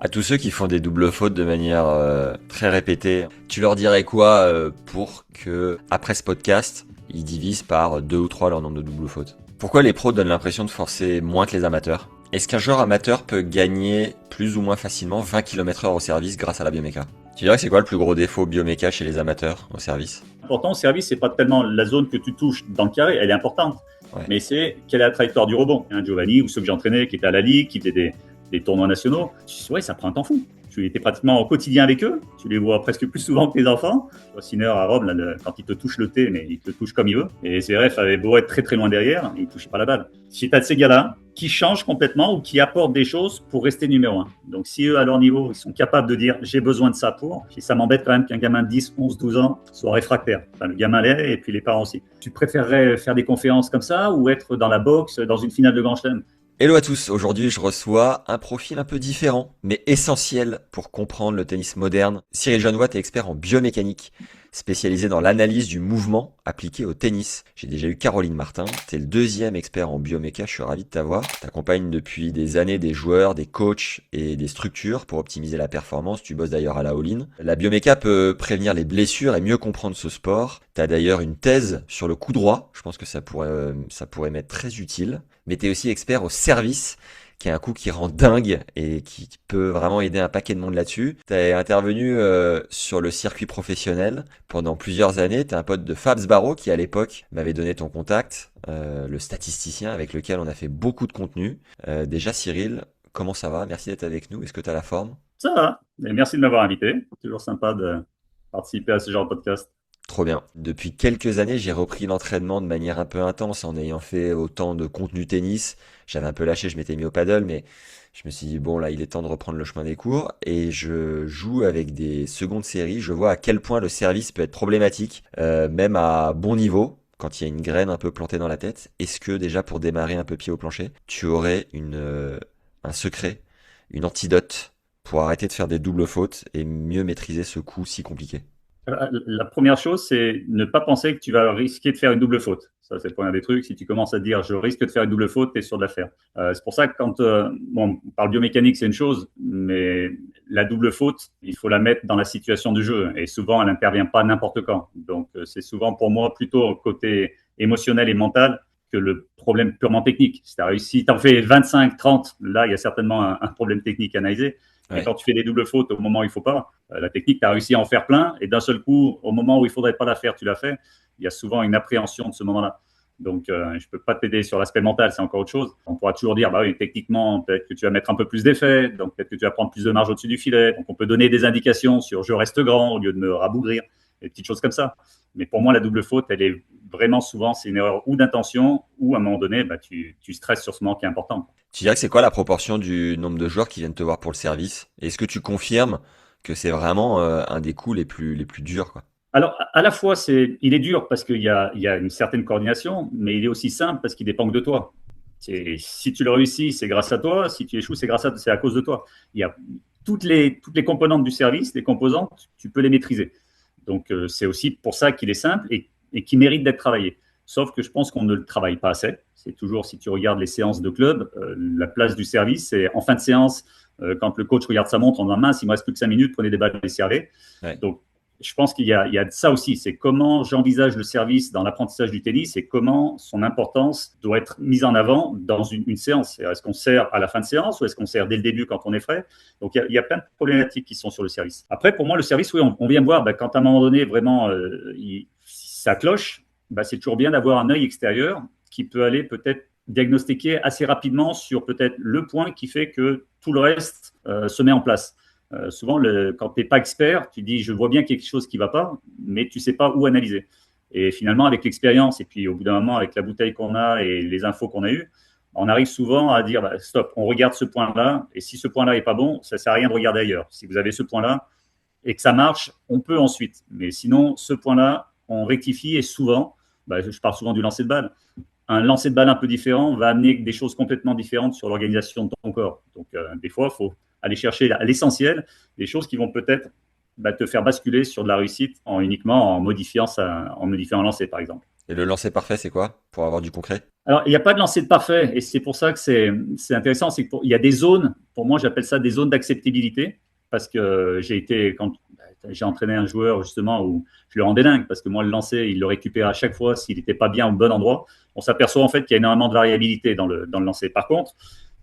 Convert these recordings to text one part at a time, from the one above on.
À tous ceux qui font des doubles fautes de manière très répétée, tu leur dirais quoi pour que, après ce podcast, ils divisent par 2 ou 3 leur nombre de doubles fautes? Pourquoi les pros donnent l'impression de forcer moins que les amateurs? Est-ce qu'un joueur amateur peut gagner plus ou moins facilement 20 km/h au service grâce à la bioméca? Tu dirais que c'est quoi le plus gros défaut bioméca chez les amateurs au service? L'important au service, c'est pas tellement la zone que tu touches dans le carré, elle est importante, Ouais. mais c'est quelle est la trajectoire du rebond. Giovanni ou ceux que j'ai entraînés qui étaient à la Ligue, qui faisaient des tournois nationaux, ouais, ça prend un temps fou. Tu étais pratiquement au quotidien avec eux, tu les vois presque plus souvent que tes enfants. Sinner à Rome, là, quand il te touche le thé, mais il te touche comme il veut. Et Zverev avait beau être très très loin derrière, il touchait pas la balle. Si tu as de ces gars-là qui changent complètement ou qui apportent des choses pour rester numéro un. Donc si eux, à leur niveau, ils sont capables de dire j'ai besoin de ça pour, puis ça m'embête quand même qu'un gamin de 10, 11, 12 ans soit réfractaire. Enfin, le gamin l'est et puis les parents aussi. Tu préférerais faire des conférences comme ça ou être dans la boxe, dans une finale de Grand Chelem? Hello à tous, aujourd'hui je reçois un profil un peu différent, mais essentiel pour comprendre le tennis moderne. Cyril Jeannois est expert en biomécanique, spécialisé dans l'analyse du mouvement appliqué au tennis. J'ai déjà eu Caroline Martin, t'es le deuxième expert en bioméca, je suis ravi de t'avoir. T'accompagnes depuis des années des joueurs, des coachs et des structures pour optimiser la performance, tu bosses d'ailleurs à la all-in. La bioméca peut prévenir les blessures et mieux comprendre ce sport. T'as d'ailleurs une thèse sur le coup droit, je pense que ça pourrait m'être très utile. Mais t'es aussi expert au service, qui est un coup qui rend dingue et qui peut vraiment aider un paquet de monde là-dessus. T'es intervenu sur le circuit professionnel pendant plusieurs années. T'es un pote de Fabs Barreau qui à l'époque m'avait donné ton contact, le statisticien avec lequel on a fait beaucoup de contenu. Déjà Cyril, comment ça va? Merci d'être avec nous. Est-ce que t'as la forme? Ça va. Et merci de m'avoir invité. Toujours sympa de participer à ce genre de podcast. Trop bien. Depuis quelques années, j'ai repris l'entraînement de manière un peu intense en ayant fait autant de contenu tennis. J'avais un peu lâché, je m'étais mis au paddle, mais je me suis dit, bon, là, il est temps de reprendre le chemin des cours. Et je joue avec des secondes séries. Je vois à quel point le service peut être problématique, même à bon niveau, quand il y a une graine un peu plantée dans la tête. Est-ce que déjà, pour démarrer un peu pied au plancher, tu aurais un secret, une antidote pour arrêter de faire des doubles fautes et mieux maîtriser ce coup si compliqué? La première chose, c'est ne pas penser que tu vas risquer de faire une double faute. Ça, c'est le premier des trucs. Si tu commences à te dire je risque de faire une double faute, tu es sûr de la faire. C'est pour ça que quand bon, on parle biomécanique, c'est une chose, mais la double faute, il faut la mettre dans la situation du jeu. Et souvent, elle n'intervient pas n'importe quand. Donc, c'est souvent pour moi plutôt côté émotionnel et mental que le problème purement technique. Si tu as réussi, tu en fais 25, 30, là, il y a certainement un problème technique à analyser. Mais Ouais. quand tu fais des doubles fautes au moment où il ne faut pas, la technique, tu as réussi à en faire plein, et d'un seul coup, au moment où il ne faudrait pas la faire, tu l'as fait. Il y a souvent une appréhension de ce moment-là. Donc, je ne peux pas t'aider sur l'aspect mental, c'est encore autre chose. On pourra toujours dire, bah oui, techniquement, peut-être que tu vas mettre un peu plus d'effet, donc peut-être que tu vas prendre plus de marge au-dessus du filet. Donc, on peut donner des indications sur je reste grand au lieu de me rabougrir, des petites choses comme ça. Mais pour moi, la double faute, elle est vraiment souvent, c'est une erreur ou d'intention, ou à un moment donné, bah, tu stresses sur ce moment qui est important. Tu dirais que c'est quoi la proportion du nombre de joueurs qui viennent te voir pour le service? Est-ce que tu confirmes que c'est vraiment un des coups les plus durs, quoi? Alors, à la fois, il est dur parce qu'il y a une certaine coordination, mais il est aussi simple parce qu'il dépend que de toi. Si tu le réussis, c'est grâce à toi. Si tu échoues, c'est à cause de toi. Il y a toutes les composantes du service, les composantes, tu peux les maîtriser. Donc, c'est aussi pour ça qu'il est simple et qui mérite d'être travaillé. Sauf que je pense qu'on ne le travaille pas assez. C'est toujours, si tu regardes les séances de club, la place du service, c'est en fin de séance, quand le coach regarde sa montre, on dit mince, il me reste plus que 5 minutes, prenez des balles et servez. Ouais. Donc, je pense qu'il y a de ça aussi. C'est comment j'envisage le service dans l'apprentissage du tennis et comment son importance doit être mise en avant dans une séance. Est-ce qu'on sert à la fin de séance ou est-ce qu'on sert dès le début quand on est frais? Donc, il y a plein de problématiques qui sont sur le service. Après, pour moi, le service, oui, on vient voir quand à un moment donné, vraiment, ça cloche, c'est toujours bien d'avoir un œil extérieur qui peut aller peut-être diagnostiquer assez rapidement sur peut-être le point qui fait que tout le reste se met en place. Souvent, quand tu n'es pas expert, tu dis, je vois bien quelque chose qui ne va pas, mais tu ne sais pas où analyser. Et finalement, avec l'expérience, et puis au bout d'un moment, avec la bouteille qu'on a et les infos qu'on a eues, on arrive souvent à dire, stop, on regarde ce point-là, et si ce point-là n'est pas bon, ça ne sert à rien de regarder ailleurs. Si vous avez ce point-là et que ça marche, on peut ensuite. Mais sinon, ce point-là, on rectifie, et souvent, je parle souvent du lancer de balle, un lancer de balle un peu différent va amener des choses complètement différentes sur l'organisation de ton corps. Donc, des fois, il faut aller chercher l'essentiel, des choses qui vont peut-être te faire basculer sur de la réussite uniquement en modifiant un lancer, par exemple. Et le lancer parfait, c'est quoi? Pour avoir du concret? Alors, il n'y a pas de lancer de parfait, et c'est pour ça que c'est intéressant. C'est qu'il y a des zones, pour moi, j'appelle ça des zones d'acceptabilité, parce que quand j'ai entraîné un joueur, justement, où je le rendais dingue, parce que moi, le lancer, il le récupérait à chaque fois s'il n'était pas bien au bon endroit. On s'aperçoit en fait qu'il y a énormément de variabilité dans le lancer. Par contre,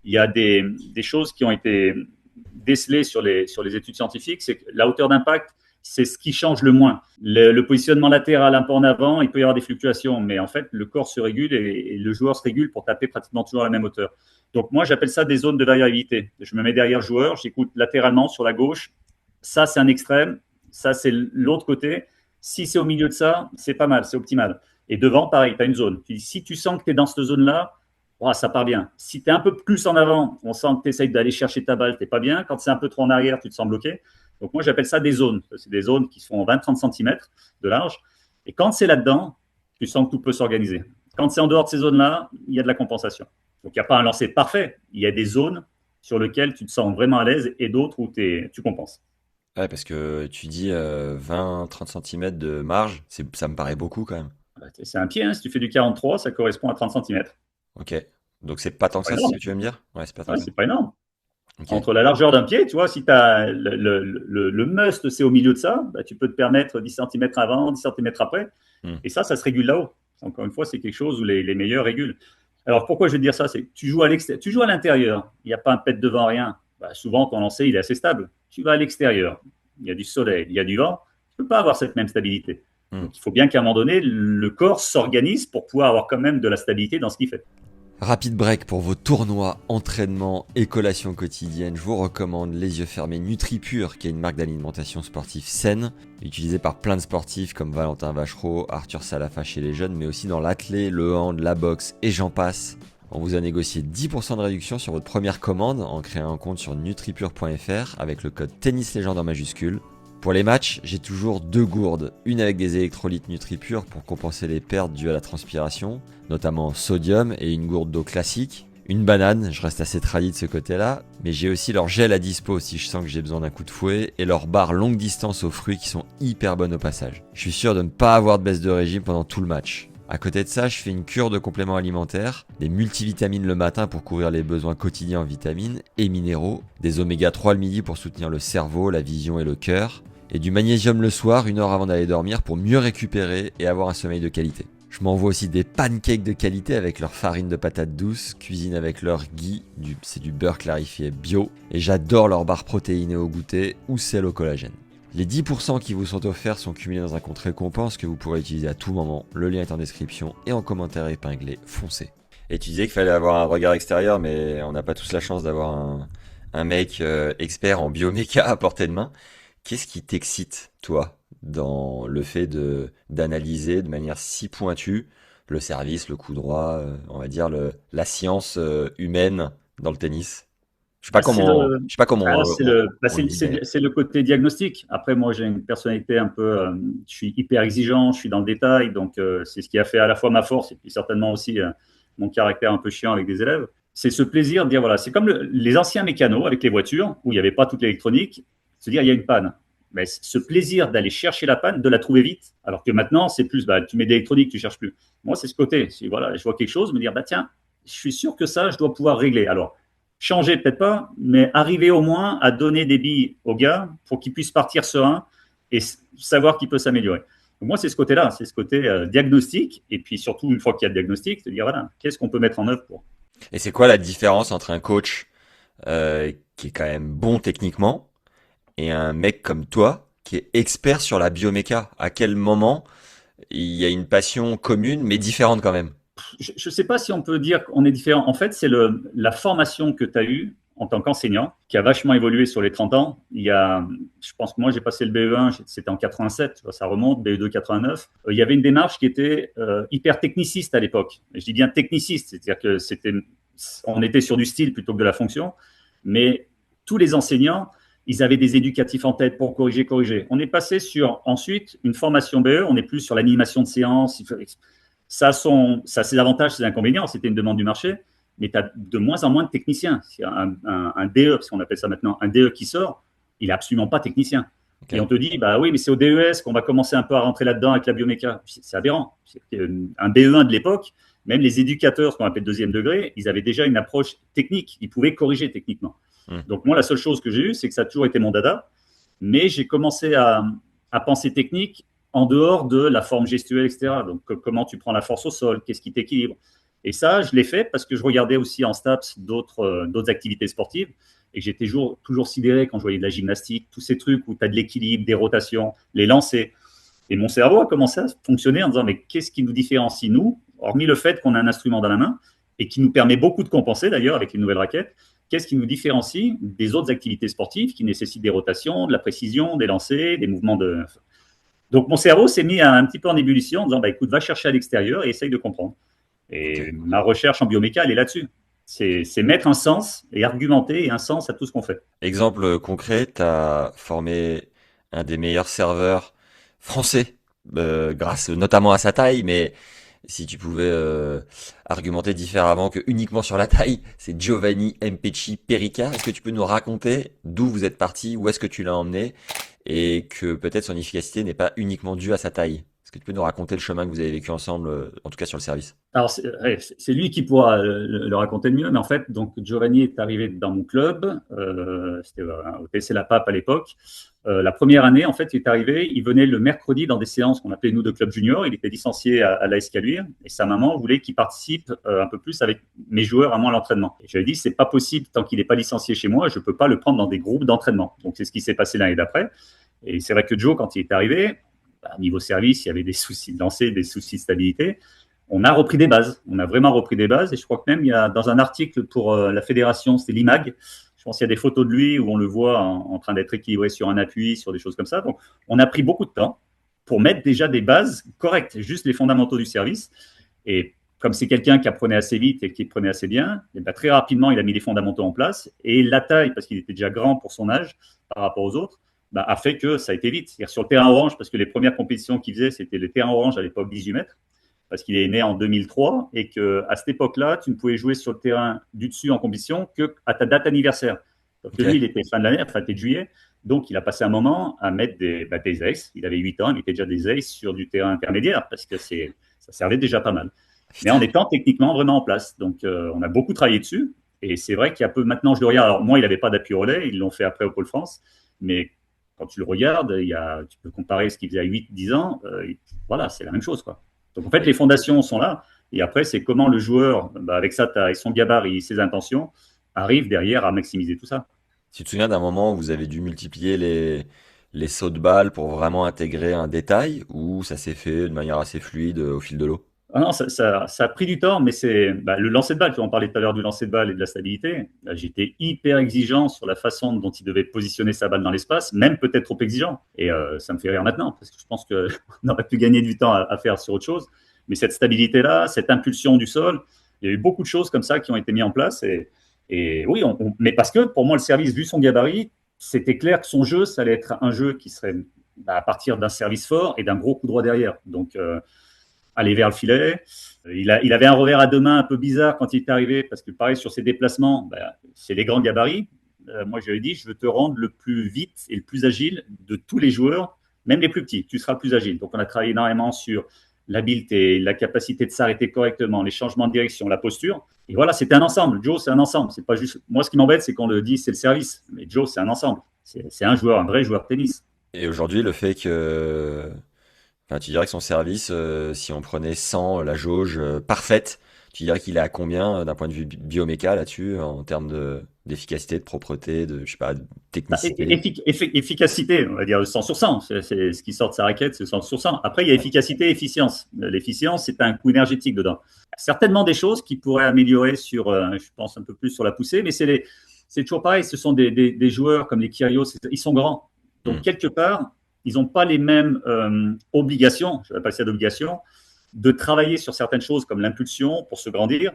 il y a des choses qui ont été décelées sur les études scientifiques, c'est que la hauteur d'impact, c'est ce qui change le moins. Le positionnement latéral un peu en avant, il peut y avoir des fluctuations, mais en fait, le corps se régule et le joueur se régule pour taper pratiquement toujours à la même hauteur. Donc moi, j'appelle ça des zones de variabilité. Je me mets derrière le joueur, j'écoute latéralement sur la gauche. Ça, c'est un extrême. Ça, c'est l'autre côté. Si c'est au milieu de ça, c'est pas mal, c'est optimal. Et devant, pareil, tu as une zone. Si tu sens que tu es dans cette zone-là, oh, ça part bien. Si tu es un peu plus en avant, on sent que tu essayes d'aller chercher ta balle, tu n'es pas bien. Quand c'est un peu trop en arrière, tu te sens bloqué. Donc moi, j'appelle ça des zones. C'est des zones qui font 20-30 cm de large. Et quand c'est là-dedans, tu sens que tout peut s'organiser. Quand c'est en dehors de ces zones-là, il y a de la compensation. Donc il n'y a pas un lancer parfait. Il y a des zones sur lesquelles tu te sens vraiment à l'aise et d'autres où tu compenses. Ouais, parce que tu dis 20-30 cm de marge, ça me paraît beaucoup quand même. C'est un pied, hein. Si tu fais du 43, ça correspond à 30 cm. Ok. Donc c'est pas tant C'est que pas ça, c'est ce énorme. que tu veux me dire? Ouais, c'est pas tant Ouais, que ça. c'est pas énorme. Ok. Entre la largeur d'un pied, tu vois, si tu as le must, c'est au milieu de ça, bah, tu peux te permettre 10 cm avant, 10 cm après. Hmm. Et ça se régule là-haut. Encore une fois, c'est quelque chose où les meilleurs régulent. Alors pourquoi je veux dire ça? C'est que tu joues à l'intérieur, il n'y a pas un pet devant, rien. Bah, souvent, ton lancer, il est assez stable. Tu vas à l'extérieur, il y a du soleil, il y a du vent, tu ne peux pas avoir cette même stabilité. Hmm. Donc il faut bien qu'à un moment donné, le corps s'organise pour pouvoir avoir quand même de la stabilité dans ce qu'il fait. Rapide break pour vos tournois, entraînements et collations quotidiennes. Je vous recommande les yeux fermés NutriPure, qui est une marque d'alimentation sportive saine, utilisée par plein de sportifs comme Valentin Vachereau, Arthur Salafa chez les jeunes, mais aussi dans l'athlé, le hand, la boxe et j'en passe. On vous a négocié 10% de réduction sur votre première commande en créant un compte sur nutripure.fr avec le code TennisLégende en majuscule. Pour les matchs, j'ai toujours 2 gourdes, une avec des électrolytes NutriPure pour compenser les pertes dues à la transpiration, notamment sodium, et une gourde d'eau classique. Une banane, je reste assez tradi de ce côté-là, mais j'ai aussi leur gel à dispo si je sens que j'ai besoin d'un coup de fouet, et leur barre longue distance aux fruits qui sont hyper bonnes au passage. Je suis sûr de ne pas avoir de baisse de régime pendant tout le match. À côté de ça, je fais une cure de compléments alimentaires, des multivitamines le matin pour couvrir les besoins quotidiens en vitamines et minéraux, des oméga 3 le midi pour soutenir le cerveau, la vision et le cœur, et du magnésium le soir, 1 heure avant d'aller dormir pour mieux récupérer et avoir un sommeil de qualité. Je m'envoie aussi des pancakes de qualité avec leur farine de patates douces, cuisine avec leur ghee, c'est du beurre clarifié bio, et j'adore leur barre protéinée au goûter ou celle au collagène. Les 10% qui vous sont offerts sont cumulés dans un compte récompense que vous pourrez utiliser à tout moment, le lien est en description et en commentaire épinglé, foncez. Et tu disais qu'il fallait avoir un regard extérieur, mais on n'a pas tous la chance d'avoir un mec expert en bioméca à portée de main. Qu'est-ce qui t'excite, toi, dans le fait d'analyser de manière si pointue le service, le coup droit, on va dire la science humaine dans le tennis? Bah, c'est le, Je sais pas comment on le dit, mais c'est le côté diagnostic. Après, moi, j'ai une personnalité un peu, je suis hyper exigeant, je suis dans le détail, donc c'est ce qui a fait à la fois ma force et puis certainement aussi mon caractère un peu chiant avec des élèves. C'est ce plaisir de dire, voilà, c'est comme les anciens mécanos avec les voitures où il n'y avait pas toute l'électronique, se dire, il y a une panne. Mais ce plaisir d'aller chercher la panne, de la trouver vite, alors que maintenant, c'est plus, bah, tu mets de l'électronique, tu cherches plus. Moi, c'est ce côté. Voilà, je vois quelque chose, me dire, bah tiens, je suis sûr que ça, je dois pouvoir régler. Alors, changer peut-être pas, mais arriver au moins à donner des billes aux gars pour qu'ils puissent partir serein et savoir qu'il peut s'améliorer. Donc moi, c'est ce côté-là, c'est ce côté diagnostic, et puis surtout, une fois qu'il y a le diagnostic, se dire, voilà, qu'est-ce qu'on peut mettre en œuvre pour. et c'est quoi la différence entre un coach qui est quand même bon techniquement et un mec comme toi qui est expert sur la bioméca? À quel moment il y a une passion commune mais différente quand même? Je ne sais pas si on peut dire qu'on est différent. En fait, c'est la formation que tu as eue en tant qu'enseignant qui a vachement évolué sur les 30 ans. Je pense que moi, j'ai passé le BE1, c'était en 87, ça remonte, BE2 89. Il y avait une démarche qui était hyper techniciste à l'époque. Je dis bien techniciste, c'est-à-dire que on était sur du style plutôt que de la fonction, mais tous les enseignants, ils avaient des éducatifs en tête pour corriger. On est passé sur ensuite une formation BE, on est plus sur l'animation de séance. Ça a ses avantages, ses inconvénients. C'était une demande du marché, mais tu as de moins en moins de techniciens. Un DE, parce qu'on appelle ça maintenant un DE qui sort, il n'est absolument pas technicien. Ok. Et on te dit, bah oui, mais c'est au DES qu'on va commencer un peu à rentrer là-dedans avec la bioméca. C'est aberrant. Un BE1 de l'époque, même les éducateurs, ce qu'on appelle deuxième degré, ils avaient déjà une approche technique. Ils pouvaient corriger techniquement. Hmm. Donc moi, la seule chose que j'ai eue, c'est que ça a toujours été mon dada. Mais j'ai commencé à penser technique en dehors de la forme gestuelle, etc. Donc comment tu prends la force au sol, qu'est-ce qui t'équilibre. Et ça, je l'ai fait parce que je regardais aussi en STAPS d'autres activités sportives. Et j'étais toujours sidéré quand je voyais de la gymnastique, tous ces trucs où tu as de l'équilibre, des rotations, les lancers. Et mon cerveau a commencé à fonctionner en disant, mais qu'est-ce qui nous différencie, nous, hormis le fait qu'on a un instrument dans la main, et qui nous permet beaucoup de compenser d'ailleurs avec les nouvelles raquettes, qu'est-ce qui nous différencie des autres activités sportives qui nécessitent des rotations, de la précision, des lancers, des mouvements de... Donc mon cerveau s'est mis un petit peu en ébullition en disant, bah, écoute, va chercher à l'extérieur et essaye de comprendre. Ok. Et ma recherche en bioméca, elle est là-dessus. C'est mettre un sens et argumenter et un sens à tout ce qu'on fait. Exemple concret, tu as formé un des meilleurs serveurs français, grâce notamment à sa taille, mais si tu pouvais argumenter différemment que uniquement sur la taille, c'est Giovanni Mpecci Perica. Est-ce que tu peux nous raconter d'où vous êtes parti, où est-ce que tu l'as emmené, et que peut-être son efficacité n'est pas uniquement due à sa taille? Est-ce que tu peux nous raconter le chemin que vous avez vécu ensemble, en tout cas sur le service? Alors, c'est lui qui pourra le raconter de mieux, mais en fait, donc Giovanni est arrivé dans mon club, c'était au TC La Pape à l'époque. La première année, en fait, il est arrivé, il venait le mercredi dans des séances qu'on appelait nous de club junior. Il était licencié à l'AS Caluire et sa maman voulait qu'il participe un peu plus avec mes joueurs à moi à l'entraînement. Et je lui ai dit, c'est pas possible tant qu'il n'est pas licencié chez moi, je peux pas le prendre dans des groupes d'entraînement. Donc, c'est ce qui s'est passé l'année d'après. Et c'est vrai que Joe, quand il est arrivé, bah, niveau service, il y avait des soucis de lancer, des soucis de stabilité. On a repris des bases. On a vraiment repris des bases. Et je crois que même, il y a dans un article pour la fédération, c'était l'IMAG, je pense qu'il y a des photos de lui où on le voit en train d'être équilibré sur un appui, sur des choses comme ça. Donc, on a pris beaucoup de temps pour mettre déjà des bases correctes, juste les fondamentaux du service. Et comme c'est quelqu'un qui apprenait assez vite et qui prenait assez bien, et bien très rapidement, il a mis les fondamentaux en place. Et la taille, parce qu'il était déjà grand pour son âge par rapport aux autres, bah, a fait que ça a été vite. C'est-à-dire sur le terrain orange, parce que les premières compétitions qu'il faisait, c'était le terrain orange à l'époque 18 mètres, parce qu'il est né en 2003 et qu'à cette époque-là, tu ne pouvais jouer sur le terrain du dessus en compétition qu'à ta date anniversaire. Donc Ok. lui, il était fin de l'année, fin de juillet, donc il a passé un moment à mettre des aces. Il avait 8 ans, il était déjà des aces sur du terrain intermédiaire parce que ça servait déjà pas mal. Mais en étant techniquement vraiment en place. Donc on a beaucoup travaillé dessus. Et c'est vrai qu'il y a peu maintenant, je le regarde. Alors moi, il n'avait pas d'appui relais, ils l'ont fait après au Pôle France. Mais quand tu le regardes, tu peux comparer ce qu'il faisait à 8-10 ans. Voilà, c'est la même chose, quoi. Donc en fait, les fondations sont là. Et après, c'est comment le joueur, bah, avec sa taille, son gabarit, ses intentions, arrive derrière à maximiser tout ça. Tu te souviens d'un moment où vous avez dû multiplier les sauts de balle pour vraiment intégrer un détail, ou ça s'est fait de manière assez fluide au fil de l'eau? Ah non, ça a pris du temps, mais c'est bah, le lancer de balle. Tu en parlais tout à l'heure du lancer de balle et de la stabilité. Là, j'étais hyper exigeant sur la façon dont il devait positionner sa balle dans l'espace, même peut-être trop exigeant. Et ça me fait rire maintenant, parce que je pense qu'on aurait pu gagner du temps à faire sur autre chose. Mais cette stabilité-là, cette impulsion du sol, il y a eu beaucoup de choses comme ça qui ont été mises en place. Et oui, mais parce que pour moi, le service, vu son gabarit, c'était clair que son jeu, ça allait être un jeu qui serait bah, à partir d'un service fort et d'un gros coup droit derrière. Donc, aller vers le filet. Il avait un revers à deux mains un peu bizarre quand il est arrivé, parce que pareil, sur ses déplacements, bah, c'est les grands gabarits. Moi, je lui ai dit, je veux te rendre le plus vite et le plus agile de tous les joueurs, même les plus petits. Tu seras le plus agile. Donc, on a travaillé énormément sur l'habileté, la capacité de s'arrêter correctement, les changements de direction, la posture. Et voilà, c'était un ensemble. Joe, c'est un ensemble. C'est pas juste. Moi, ce qui m'embête, c'est qu'on le dit, c'est le service. Mais Joe, c'est un ensemble. C'est un joueur, un vrai joueur de tennis. Et aujourd'hui, le fait que, enfin, tu dirais que son service, si on prenait 100, la jauge parfaite, tu dirais qu'il est à combien d'un point de vue bioméca là-dessus, en termes d'efficacité, de propreté, de, je sais pas, de Bah, technicité? efficacité, on va dire 100 sur 100. C'est ce qui sort de sa raquette, c'est 100 sur 100. Après, il y a efficacité et efficience. L'efficience, c'est un coût énergétique dedans. Certainement des choses qui pourraient améliorer sur, je pense, un peu plus sur la poussée, mais c'est toujours pareil. Ce sont des joueurs comme les Kyrgios, ils sont grands. Donc, Hmm. quelque part, ils n'ont pas les mêmes obligations, je vais pas ça d'obligations, de travailler sur certaines choses comme l'impulsion pour se grandir,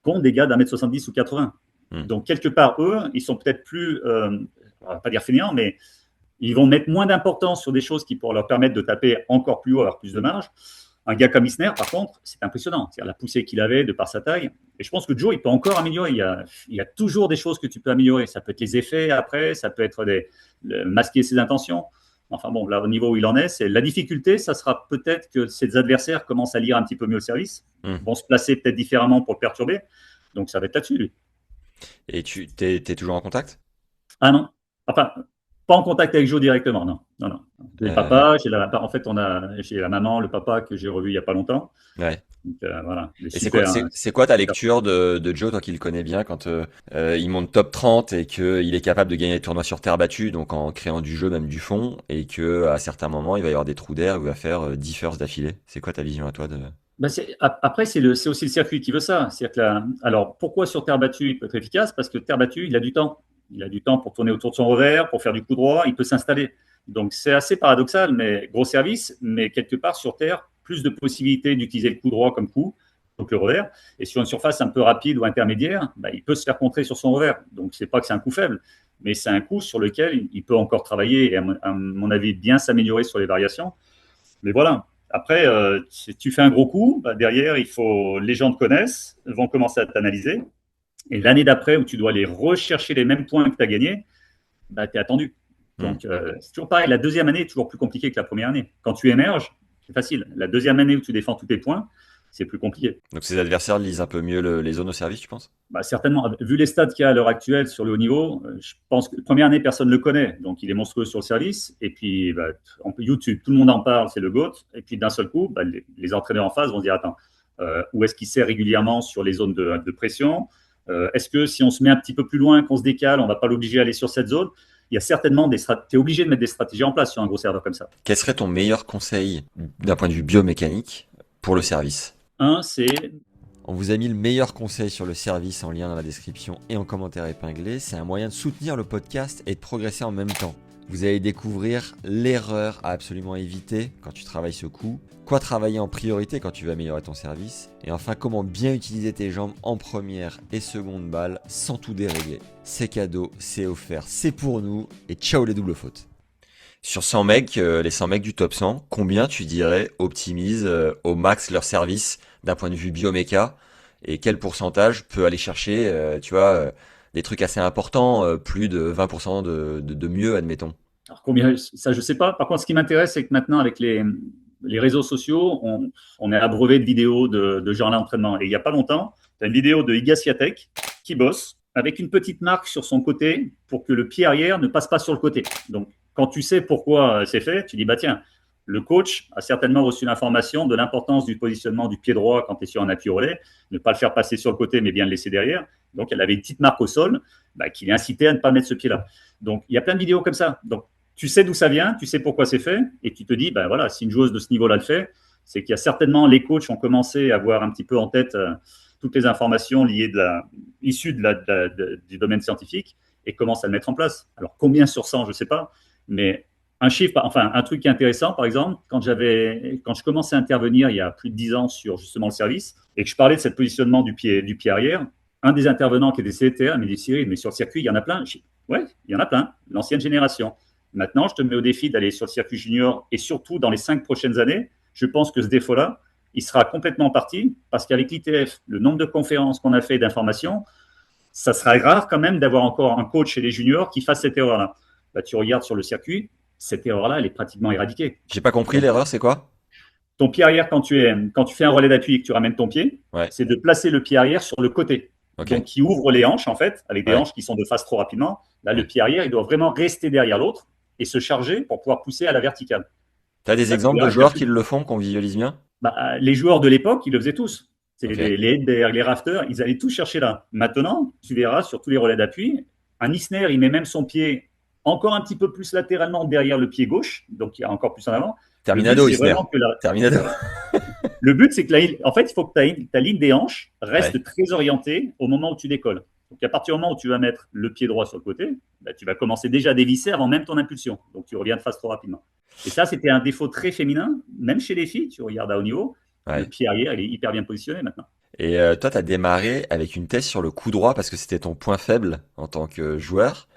qu'ont des gars d'1m70 ou 80. Hmm. Donc, quelque part, eux, ils sont peut-être plus, on va pas dire fainéants, mais ils vont mettre moins d'importance sur des choses qui pourraient leur permettre de taper encore plus haut, avoir plus de marge. Un gars comme Isner, par contre, c'est impressionnant. C'est-à-dire la poussée qu'il avait de par sa taille. Et je pense que Joe, il peut encore améliorer. Il y a toujours des choses que tu peux améliorer. Ça peut être les effets après, ça peut être masquer ses intentions. Enfin bon, là, au niveau où il en est, c'est la difficulté, ça sera peut-être que ses adversaires commencent à lire un petit peu mieux le service, Hmm. vont se placer peut-être différemment pour le perturber. Donc ça va être là-dessus, lui. Et t'es toujours en contact? Ah non, enfin, pas en contact avec Joe directement, non. Non, non. J'ai le Euh, papa, en fait, j'ai la maman, le papa que j'ai revu il n'y a pas longtemps. ouais. Donc voilà, il est Et c'est quoi, super, hein, c'est quoi ta super. lecture de Joe, toi qui le connais bien, quand il monte top 30 et qu'il est capable de gagner des tournois sur terre battue, donc en créant du jeu, même du fond, et que à certains moments, il va y avoir des trous d'air où il va faire 10 firsts d'affilée. C'est quoi ta vision à toi de... Bah, après, c'est aussi le circuit qui veut ça. C'est-à-dire que alors, pourquoi sur terre battue, il peut être efficace? Parce que terre battue, il a du temps. Il a du temps pour tourner autour de son revers, pour faire du coup droit, il peut s'installer. Donc, c'est assez paradoxal, mais gros service, mais quelque part sur terre, plus de possibilités d'utiliser le coup droit comme coup, donc le revers. Et sur une surface un peu rapide ou intermédiaire, bah, il peut se faire contrer sur son revers. Donc, c'est pas que c'est un coup faible, mais c'est un coup sur lequel il peut encore travailler et, à mon avis, bien s'améliorer sur les variations. Mais voilà. Après, si tu fais un gros coup, bah, derrière, les gens te connaissent, vont commencer à t'analyser. Et l'année d'après, où tu dois aller rechercher les mêmes points que tu as gagnés, bah, tu es attendu. Hmm. Donc, c'est toujours pareil. La deuxième année est toujours plus compliquée que la première année. Quand tu émerges, c'est facile. La deuxième année où tu défends tous tes points, c'est plus compliqué. Donc ses adversaires lisent un peu mieux les zones au service, tu penses? Bah, certainement, vu les stats qu'il y a à l'heure actuelle sur le haut niveau, je pense que la première année, personne ne le connaît. Donc, il est monstrueux sur le service. Et puis, bah, YouTube, tout le monde en parle, c'est le GOAT. Et puis, d'un seul coup, bah, les entraîneurs en face vont se dire, attends, où est-ce qu'il sert régulièrement sur les zones de pression? Est-ce que si on se met un petit peu plus loin, qu'on se décale, on ne va pas l'obliger à aller sur cette zone? Il y a certainement tu es obligé de mettre des stratégies en place sur un gros serveur comme ça. Quel serait ton meilleur conseil d'un point de vue biomécanique pour le service? Un, c'est On vous a mis le meilleur conseil sur le service en lien dans la description et en commentaire épinglé. C'est un moyen de soutenir le podcast et de progresser en même temps. Vous allez découvrir l'erreur à absolument éviter quand tu travailles ce coup, quoi travailler en priorité quand tu veux améliorer ton service, et enfin comment bien utiliser tes jambes en première et seconde balle sans tout dérégler. C'est cadeau, c'est offert, c'est pour nous, et ciao les doubles fautes. Sur 100 mecs, les 100 mecs du top 100, combien tu dirais optimisent au max leur service d'un point de vue bioméca et quel pourcentage peut aller chercher, tu vois, des trucs assez importants, plus de 20% de mieux, admettons. Alors, combien, ça, je ne sais pas. Par contre, ce qui m'intéresse, c'est que maintenant, avec les réseaux sociaux, on est abreuvé de vidéos de gens à l'entraînement. Et il n'y a pas longtemps, tu as une vidéo de Iga Swiatek qui bosse avec une petite marque sur son côté pour que le pied arrière ne passe pas sur le côté. Donc, quand tu sais pourquoi c'est fait, tu dis, bah tiens, le coach a certainement reçu l'information de l'importance du positionnement du pied droit quand tu es sur un appui relais, ne pas le faire passer sur le côté, mais bien le laisser derrière. Donc, elle avait une petite marque au sol bah, qui l'incitait à ne pas mettre ce pied-là. Donc, il y a plein de vidéos comme ça. Donc, tu sais d'où ça vient, tu sais pourquoi c'est fait, et tu te dis, ben voilà, si une joueuse de ce niveau-là le fait, c'est qu'il y a certainement les coachs ont commencé à avoir un petit peu en tête toutes les informations issues du domaine scientifique et commencent à le mettre en place. Alors combien sur 100, je ne sais pas, mais un chiffre, enfin un truc qui est intéressant, par exemple, quand je commençais à intervenir il y a plus de 10 ans sur justement le service et que je parlais de ce positionnement du pied arrière, un des intervenants qui était CTR m'a dit, Cyril, mais sur le circuit, il y en a plein. Ouais, il y en a plein, l'ancienne génération. Maintenant, je te mets au défi d'aller sur le circuit junior et surtout dans les 5 prochaines années, je pense que ce défaut-là, il sera complètement parti parce qu'avec l'ITF, le nombre de conférences qu'on a fait d'informations, ça sera rare quand même d'avoir encore un coach chez les juniors qui fasse cette erreur-là. Bah, tu regardes sur le circuit, cette erreur-là, elle est pratiquement éradiquée. J'ai pas compris l'erreur, c'est quoi? Ton pied arrière, quand tu fais un relais d'appui et que tu ramènes ton pied, Ouais, c'est de placer le pied arrière sur le côté. ok, Donc, qui ouvre les hanches, en fait, avec des ouais, hanches qui sont de face trop rapidement. Là, le ouais. pied arrière, il doit vraiment rester derrière l'autre et se charger pour pouvoir pousser à la verticale. T'as des Là, tu exemples de verras qu'il y a joueurs plus. qui le font, qu'on visualise bien? Bah, les joueurs de l'époque, ils le faisaient tous. C'est Ok, les headbags, les rafters, ils allaient tous chercher là. Maintenant, tu verras sur tous les relais d'appui, un Isner, il met même son pied encore un petit peu plus latéralement derrière le pied gauche, donc il y a encore plus en avant. Le but, Terminado, c'est Isner. vraiment que Terminado. le but, c'est que en fait, il faut que ta ligne des hanches Ouais. reste très orientée au moment où tu décolles. Donc, à partir du moment où tu vas mettre le pied droit sur le côté, bah, tu vas commencer déjà à dévisser avant même ton impulsion. Donc, tu reviens de face trop rapidement. Et ça, c'était un défaut très féminin, même chez les filles. Tu regardes à haut niveau, le Ouais. pied arrière, il est hyper bien positionné maintenant. Et toi, tu as démarré avec une thèse sur le coup droit parce que c'était ton point faible en tant que joueur.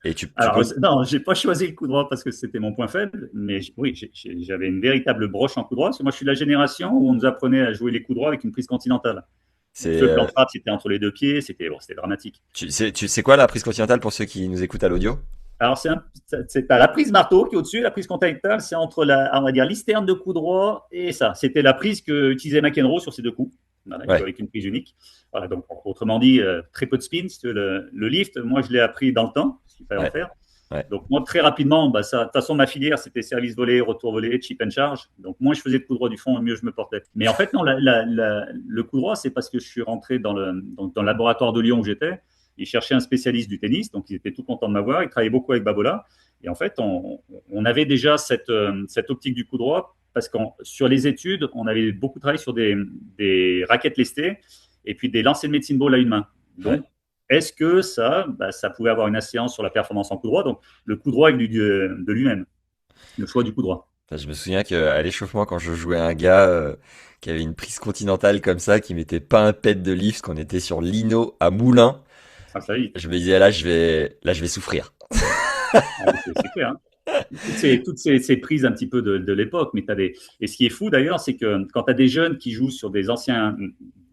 Et tu Alors, comptes. non, j'ai pas choisi le coup droit parce que c'était mon point faible, mais oui, j'avais une véritable broche en coup droit. Parce que moi, je suis de la génération où on nous apprenait à jouer les coups droits avec une prise continentale. Donc, C'est, feu plan frappe, c'était entre les deux pieds, c'était dramatique. tu sais quoi la prise continentale pour ceux qui nous écoutent à l'audio? Alors, t'as la prise marteau qui est au-dessus, la prise contactale, c'est entre on va dire, l'isterne de coup droit et ça. C'était la prise que utilisait McEnroe sur ces deux coups, voilà, Ouais, avec une prise unique. Voilà, donc, autrement dit, très peu de spin. Le lift, moi, je l'ai appris dans le temps, parce qu'il fallait en ouais, faire. ouais. Donc, moi, très rapidement, de toute façon, ma filière, c'était service volé, retour volé, chip and charge. Donc, moins je faisais de coup droit du fond, mieux je me portais. Mais en fait, non, le coup droit, c'est parce que je suis rentré dans le laboratoire de Lyon où j'étais. Ils cherchaient un spécialiste du tennis, donc ils étaient tout contents de m'avoir. Ils travaillaient beaucoup avec Babola. Et en fait, on avait déjà cette optique du coup droit parce que sur les études, on avait beaucoup travaillé sur des raquettes lestées et puis des lancers de médecine ball à une main. Ouais. Donc, est-ce que ça pouvait avoir une incidence sur la performance en coup droit? Donc, le coup droit est venu de lui-même, le choix du coup droit. Enfin, je me souviens qu'à l'échauffement, quand je jouais un gars qui avait une prise continentale comme ça, qui mettait pas un pet de lift, qu'on était sur Lino à Moulins, Ah, ça y est, je me disais là je vais souffrir. c'est clair. Hein. Toutes ces prises un petit peu de l'époque, mais et ce qui est fou d'ailleurs, c'est que quand tu as des jeunes qui jouent sur des anciens,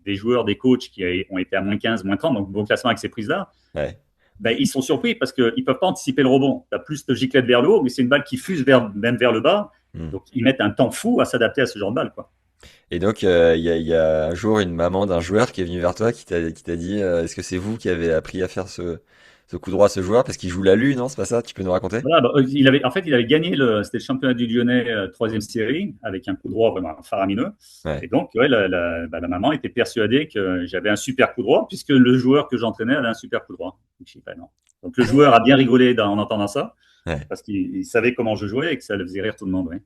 des joueurs, des coachs qui ont été à moins 15, moins 30, donc bon classement avec ces prises-là, Ouais. ben, ils sont surpris parce qu'ils ne peuvent pas anticiper le rebond. Tu as plus de giclette vers le haut, mais c'est une balle qui fuse même vers le bas. Hmm. Donc, ils mettent un temps fou à s'adapter à ce genre de balle. Quoi. Et donc, il y a un jour une maman d'un joueur qui est venue vers toi qui t'a dit est-ce que c'est vous qui avez appris à faire ce coup droit à ce joueur parce qu'il joue la lune, non? C'est pas ça? Tu peux nous raconter? Voilà, il avait gagné c'était le championnat du Lyonnais troisième série avec un coup droit vraiment faramineux. Ouais. Et donc, ouais, la maman était persuadée que j'avais un super coup droit puisque le joueur que j'entraînais avait un super coup droit. Donc, je sais pas, non. Donc, le joueur a bien rigolé en entendant ça Ouais. parce qu'il savait comment je jouais et que ça le faisait rire tout le monde. Ouais.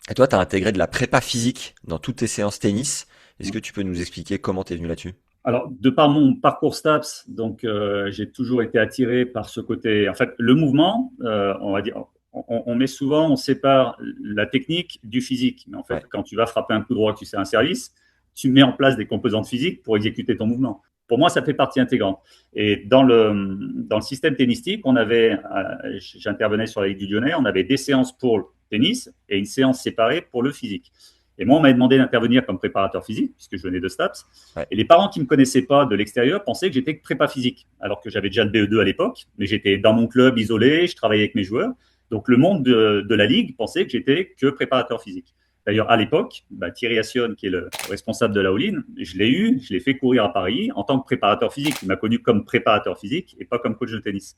Et toi, t'as intégré de la prépa physique dans toutes tes séances tennis. Est-ce que tu peux nous expliquer comment t'es venu là-dessus? Alors, de par mon parcours STAPS, donc j'ai toujours été attiré par ce côté. En fait, le mouvement, on va dire, on met souvent, on sépare la technique du physique. Mais en fait, Ouais. quand tu vas frapper un coup droit, que tu sais un service, tu mets en place des composantes physiques pour exécuter ton mouvement. Pour moi, ça fait partie intégrante. Et dans le système tennistique, j'intervenais sur la Ligue du Lyonnais, on avait des séances pour le tennis et une séance séparée pour le physique. Et moi, on m'a demandé d'intervenir comme préparateur physique, puisque je venais de STAPS. Ouais. Et les parents qui ne me connaissaient pas de l'extérieur pensaient que j'étais prépa physique, alors que j'avais déjà le BE2 à l'époque, mais j'étais dans mon club isolé, je travaillais avec mes joueurs. Donc le monde de la Ligue pensait que j'étais que préparateur physique. D'ailleurs, à l'époque, Thierry Assion, qui est le responsable de la All-in, je l'ai fait courir à Paris en tant que préparateur physique. Il m'a connu comme préparateur physique et pas comme coach de tennis.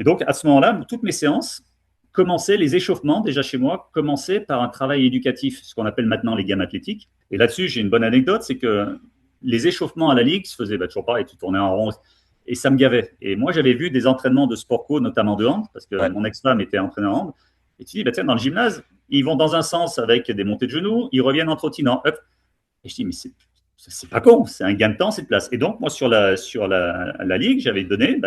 Et donc, à ce moment-là, toutes mes séances commençaient, les échauffements, déjà chez moi, commençaient par un travail éducatif, ce qu'on appelle maintenant les gammes athlétiques. Et là-dessus, j'ai une bonne anecdote, c'est que les échauffements à la Ligue se faisaient toujours pareil, tu tournais en rond, et ça me gavait. Et moi, j'avais vu des entraînements de sport co, notamment de hand, parce que Ouais. mon ex-femme était entraîneur en hand, et tu dis, tiens, dans le gymnase, ils vont dans un sens avec des montées de genoux, ils reviennent en trottinant, hop. Et je dis, mais c'est pas con, c'est un gain de temps, c'est de place. Et donc, moi, sur la Ligue, j'avais donné,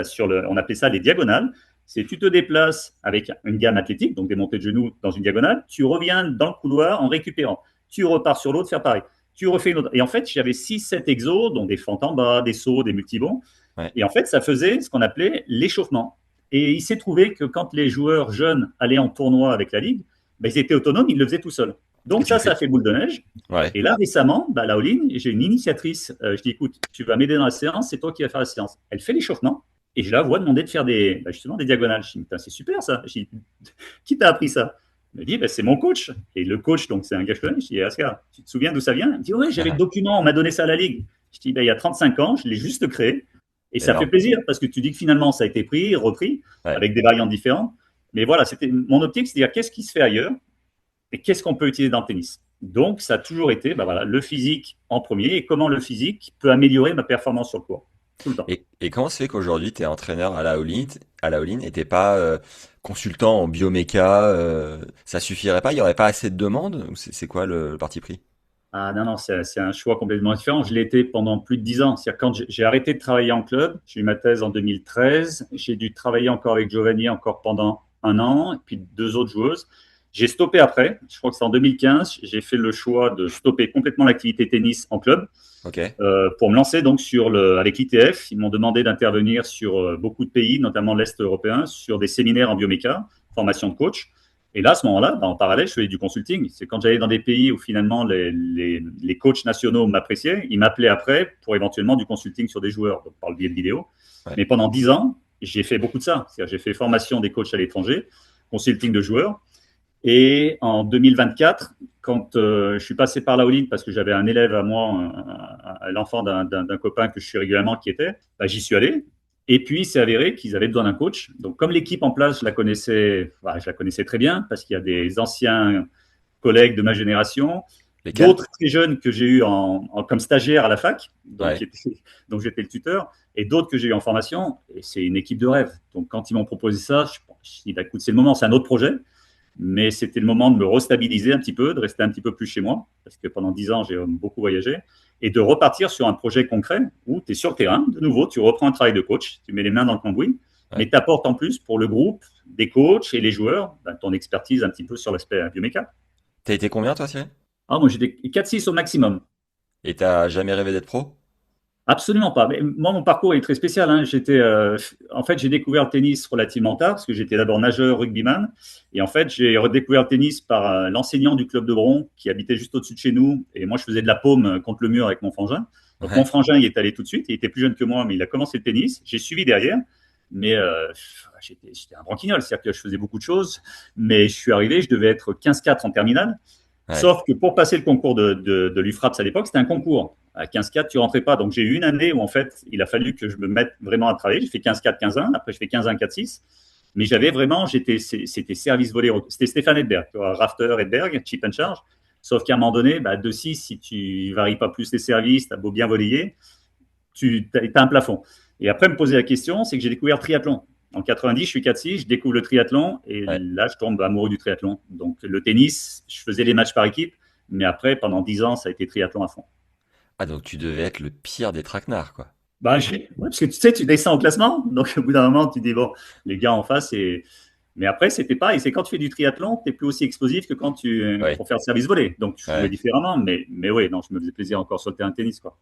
on appelait ça les diagonales. C'est tu te déplaces avec une gamme athlétique, donc des montées de genoux dans une diagonale, tu reviens dans le couloir en récupérant. Tu repars sur l'autre, faire pareil. Tu refais une autre. Et en fait, j'avais 6-7 exos, dont des fentes en bas, des sauts, des multibons. Ouais. Et en fait, ça faisait ce qu'on appelait l'échauffement. Et il s'est trouvé que quand les joueurs jeunes allaient en tournoi avec la Ligue, ils étaient autonomes, ils le faisaient tout seuls. Et Donc tu ça fais. a fait boule de neige. Ouais. Et là, récemment, la All-in, j'ai une initiatrice. Je dis, écoute, tu vas m'aider dans la séance, c'est toi qui vas faire la séance. Elle fait l'échauffement et je la vois demander de faire justement des diagonales. Je dis, c'est super ça. Je dis, qui t'a appris ça? Elle me dit, c'est mon coach. Et le coach, donc c'est un gars que je connais. Je dis, Ascar, tu te souviens d'où ça vient? Il me dit, oui, j'avais le document, on m'a donné ça à la Ligue. Je dis, il y a 35 ans, je l'ai juste créé. Et ça fait Énorme. plaisir parce que tu dis que finalement, ça a été pris, repris, Ouais. avec des variantes différentes. Mais voilà, c'était mon optique, c'est de dire qu'est-ce qui se fait ailleurs et qu'est-ce qu'on peut utiliser dans le tennis. Donc, ça a toujours été le physique en premier et comment le physique peut améliorer ma performance sur le court, tout le temps. Et comment se fait qu'aujourd'hui, tu es entraîneur à la All-in et t'es pas consultant en bioméca ça suffirait pas? Il y aurait pas assez de demandes? Ou c'est quoi le parti pris? Ah non, non, c'est un choix complètement différent. Je l'ai été pendant plus de 10 ans. C'est-à-dire quand j'ai arrêté de travailler en club, j'ai eu ma thèse en 2013, j'ai dû travailler encore avec Giovanni encore pendant un an, et puis 2 autres joueuses. J'ai stoppé après, je crois que c'est en 2015, j'ai fait le choix de stopper complètement l'activité tennis en club Ok. pour me lancer donc avec l'ITF. Ils m'ont demandé d'intervenir sur beaucoup de pays, notamment l'Est européen, sur des séminaires en bioméca, formation de coach. Et là, à ce moment-là, en parallèle, je faisais du consulting. C'est quand j'allais dans des pays où finalement les coachs nationaux m'appréciaient, ils m'appelaient après pour éventuellement du consulting sur des joueurs, donc par le biais de vidéos. Ouais. Mais pendant 10 ans, j'ai fait beaucoup de ça. C'est-à-dire, j'ai fait formation des coachs à l'étranger, consulting de joueurs. Et en 2024, quand je suis passé par la All-in parce que j'avais un élève à moi, l'enfant d'un copain que je suis régulièrement qui était, bah, j'y suis allé. Et puis, c'est avéré qu'ils avaient besoin d'un coach. Donc, comme l'équipe en place, je la connaissais très bien parce qu'il y a des anciens collègues de ma génération, Lesquels? d'autres très jeunes que j'ai eu comme stagiaire à la fac, Ouais. donc j'étais le tuteur, et d'autres que j'ai eu en formation. Et c'est une équipe de rêve. Donc, quand ils m'ont proposé ça, je me suis dit, bah, écoute, c'est le moment, c'est un autre projet. Mais c'était le moment de me restabiliser un petit peu, de rester un petit peu plus chez moi, parce que pendant 10 ans, j'ai beaucoup voyagé, et de repartir sur un projet concret où tu es sur le terrain, de nouveau, tu reprends un travail de coach, tu mets les mains dans le cambouis, mais Ouais. tu apportes en plus pour le groupe, des coachs et les joueurs, ben, ton expertise un petit peu sur l'aspect bioméca. T'as été combien, toi, Cyril? Ah, moi, j'étais 4-6 au maximum. Et t'as jamais rêvé d'être pro? Absolument pas. Mais moi, mon parcours est très spécial, hein. En fait, j'ai découvert le tennis relativement tard, parce que j'étais d'abord nageur, rugbyman. Et en fait, j'ai redécouvert le tennis par l'enseignant du club de Bron, qui habitait juste au-dessus de chez nous. Et moi, je faisais de la paume contre le mur avec mon frangin. Donc, mon Ouais. frangin y est allé tout de suite. Il était plus jeune que moi, mais il a commencé le tennis. J'ai suivi derrière. Mais j'étais un branquignol, c'est-à-dire que je faisais beaucoup de choses. Mais je suis arrivé, je devais être 15-4 en terminale. Ouais. Sauf que pour passer le concours de l'UFRAPS à l'époque, c'était un concours. À 15-4, tu rentrais pas. Donc, j'ai eu une année où, en fait, il a fallu que je me mette vraiment à travailler. J'ai fait 15-4, 15-1. Après, je fais 15-1, 4-6. Mais j'avais vraiment, c'était service volé. C'était Stéphane Edberg, tu vois, Rafter, Edberg, chip and charge. Sauf qu'à un moment donné, bah, 2-6, si tu varies pas plus les services, tu as beau bien voler, tu as un plafond. Et après, me poser la question, c'est que j'ai découvert le triathlon. En 90, je suis 4-6, je découvre le triathlon et Ouais. là, je tombe amoureux du triathlon. Donc, le tennis, je faisais les matchs par équipe, mais après, pendant 10 ans, ça a été triathlon à fond. Ah, donc tu devais être le pire des traquenards, quoi. Bah, ouais, parce que tu sais, tu descends au classement, donc au bout d'un moment, tu dis, bon, les gars en face, mais après, c'était pas, et c'est quand tu fais du triathlon, tu n'es plus aussi explosif que Ouais. pour faire le service volé. Donc, tu jouais Ouais. différemment, mais oui, non, je me faisais plaisir encore sur le terrain de tennis, quoi.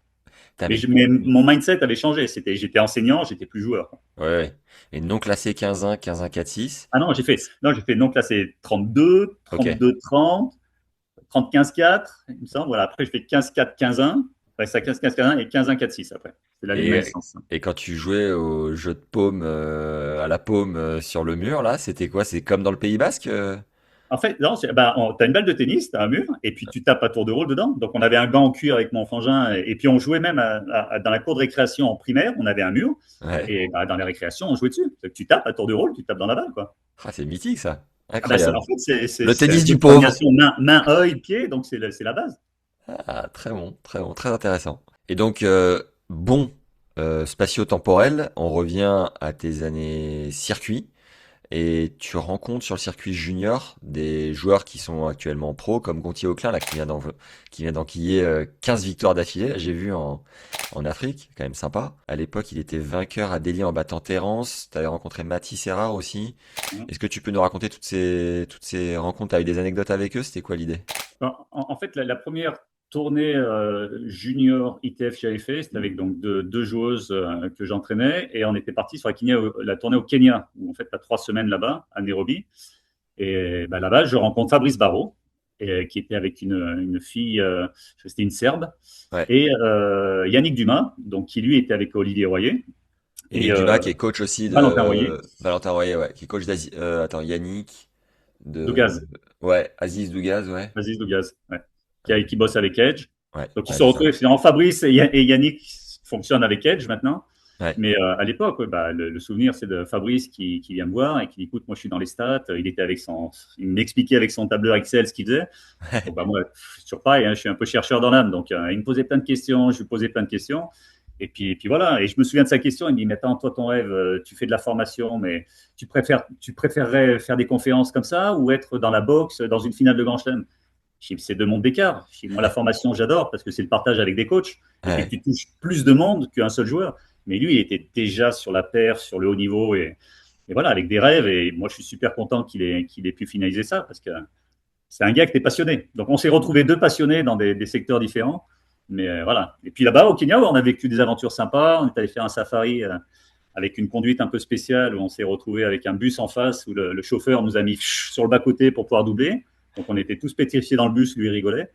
Putain, Mais, mais mais mon mindset avait changé. J'étais enseignant, j'étais plus joueur, quoi. ouais, ouais. Et non classé 15-1, 15-1, 4-6. Ah non, j'ai fait non classé 32, Ok. 32, 30, 30, 15, 4, il me semble. Voilà, après, je fais 15, 4, 15, 1. Après, ça 15, 15, 15, 1 et 15, 1, 4, 6 après. C'est la ligne Et, licence. et quand tu jouais au jeu de paume, à la paume sur le mur, là, c'était quoi? C'est comme dans le Pays Basque? En fait, non, bah, tu as une balle de tennis, tu as un mur, et puis tu tapes à tour de rôle dedans. Donc, on avait un gant en cuir avec mon frangin, et puis on jouait même dans la cour de récréation en primaire, on avait un mur, Ouais. et bah, dans les récréations, on jouait dessus. Donc, tu tapes à tour de rôle, tu tapes dans la balle, quoi. Ah, c'est mythique, ça. Ah bah, Incroyable. en fait, Le c'est tennis une du pauvre. coordination main, œil, pied, donc c'est la base. Ah, très bon, très intéressant. Et donc, bon, spatio-temporel, on revient à tes années circuit. Et tu rencontres sur le circuit junior des joueurs qui sont actuellement pro, comme Gontier Auclin, là, qui vient d'enquiller 15 victoires d'affilée. Là, j'ai vu en Afrique, quand même sympa. À l'époque, il était vainqueur à Delhi en battant Terence. Tu avais rencontré Mathis Serrar aussi. Est-ce que tu peux nous raconter toutes ces rencontres? T'as eu des anecdotes avec eux? C'était quoi l'idée? En fait, la première tournée junior ITF que j'avais fait, c'était avec donc deux joueuses que j'entraînais et on était parti sur la tournée au Kenya, où en fait, tu as 3 semaines là-bas, à Nairobi. Et bah, là-bas, je rencontre Fabrice Barrault, qui était avec une fille, c'était une Serbe, Ouais. et Yannick Dumas, donc, qui lui était avec Olivier Royer, et Yannick Dumas, qui est coach aussi Valentin Royer, de Valentin Royer, ouais, qui est coach d'Asie. Attends, Yannick de Dougaz, ouais, Aziz Dougaz, ouais. Aziz Dougaz, ouais, Ouais, qui bosse avec Edge. ouais, Donc, ils ouais, se c'est ça. retrouvent. Finalement, Fabrice et Yannick fonctionnent avec Edge maintenant. Ouais. Mais à l'époque, ouais, bah, le souvenir, c'est de Fabrice qui vient me voir et qui dit, écoute, moi, je suis dans les stats. Il m'expliquait avec son tableur Excel ce qu'il faisait. Donc, bah, moi, c'est toujours pareil, hein, je suis un peu chercheur dans l'âme. Donc, il me posait plein de questions, je lui posais plein de questions. Et puis voilà. Et je me souviens de sa question. Il me dit, mais attends, toi, ton rêve, tu fais de la formation, mais tu préférerais faire des conférences comme ça ou être dans la boxe, dans une finale de Grand Chelem? Je dis, c'est deux mondes d'écart. Je dis, moi, la formation, j'adore parce que c'est le partage avec des coachs et puis Ouais. tu touches plus de monde qu'un seul joueur. Mais lui, il était déjà sur la perf, sur le haut niveau et voilà, avec des rêves. Et moi, je suis super content qu'il ait pu finaliser ça parce que c'est un gars qui était passionné. Donc, on s'est retrouvés deux passionnés dans des secteurs différents. Mais voilà. Et puis là-bas, au Kenya, on a vécu des aventures sympas. On est allé faire un safari avec une conduite un peu spéciale où on s'est retrouvé avec un bus en face où le chauffeur nous a mis sur le bas-côté pour pouvoir doubler. Donc, on était tous pétrifiés dans le bus, lui rigolait.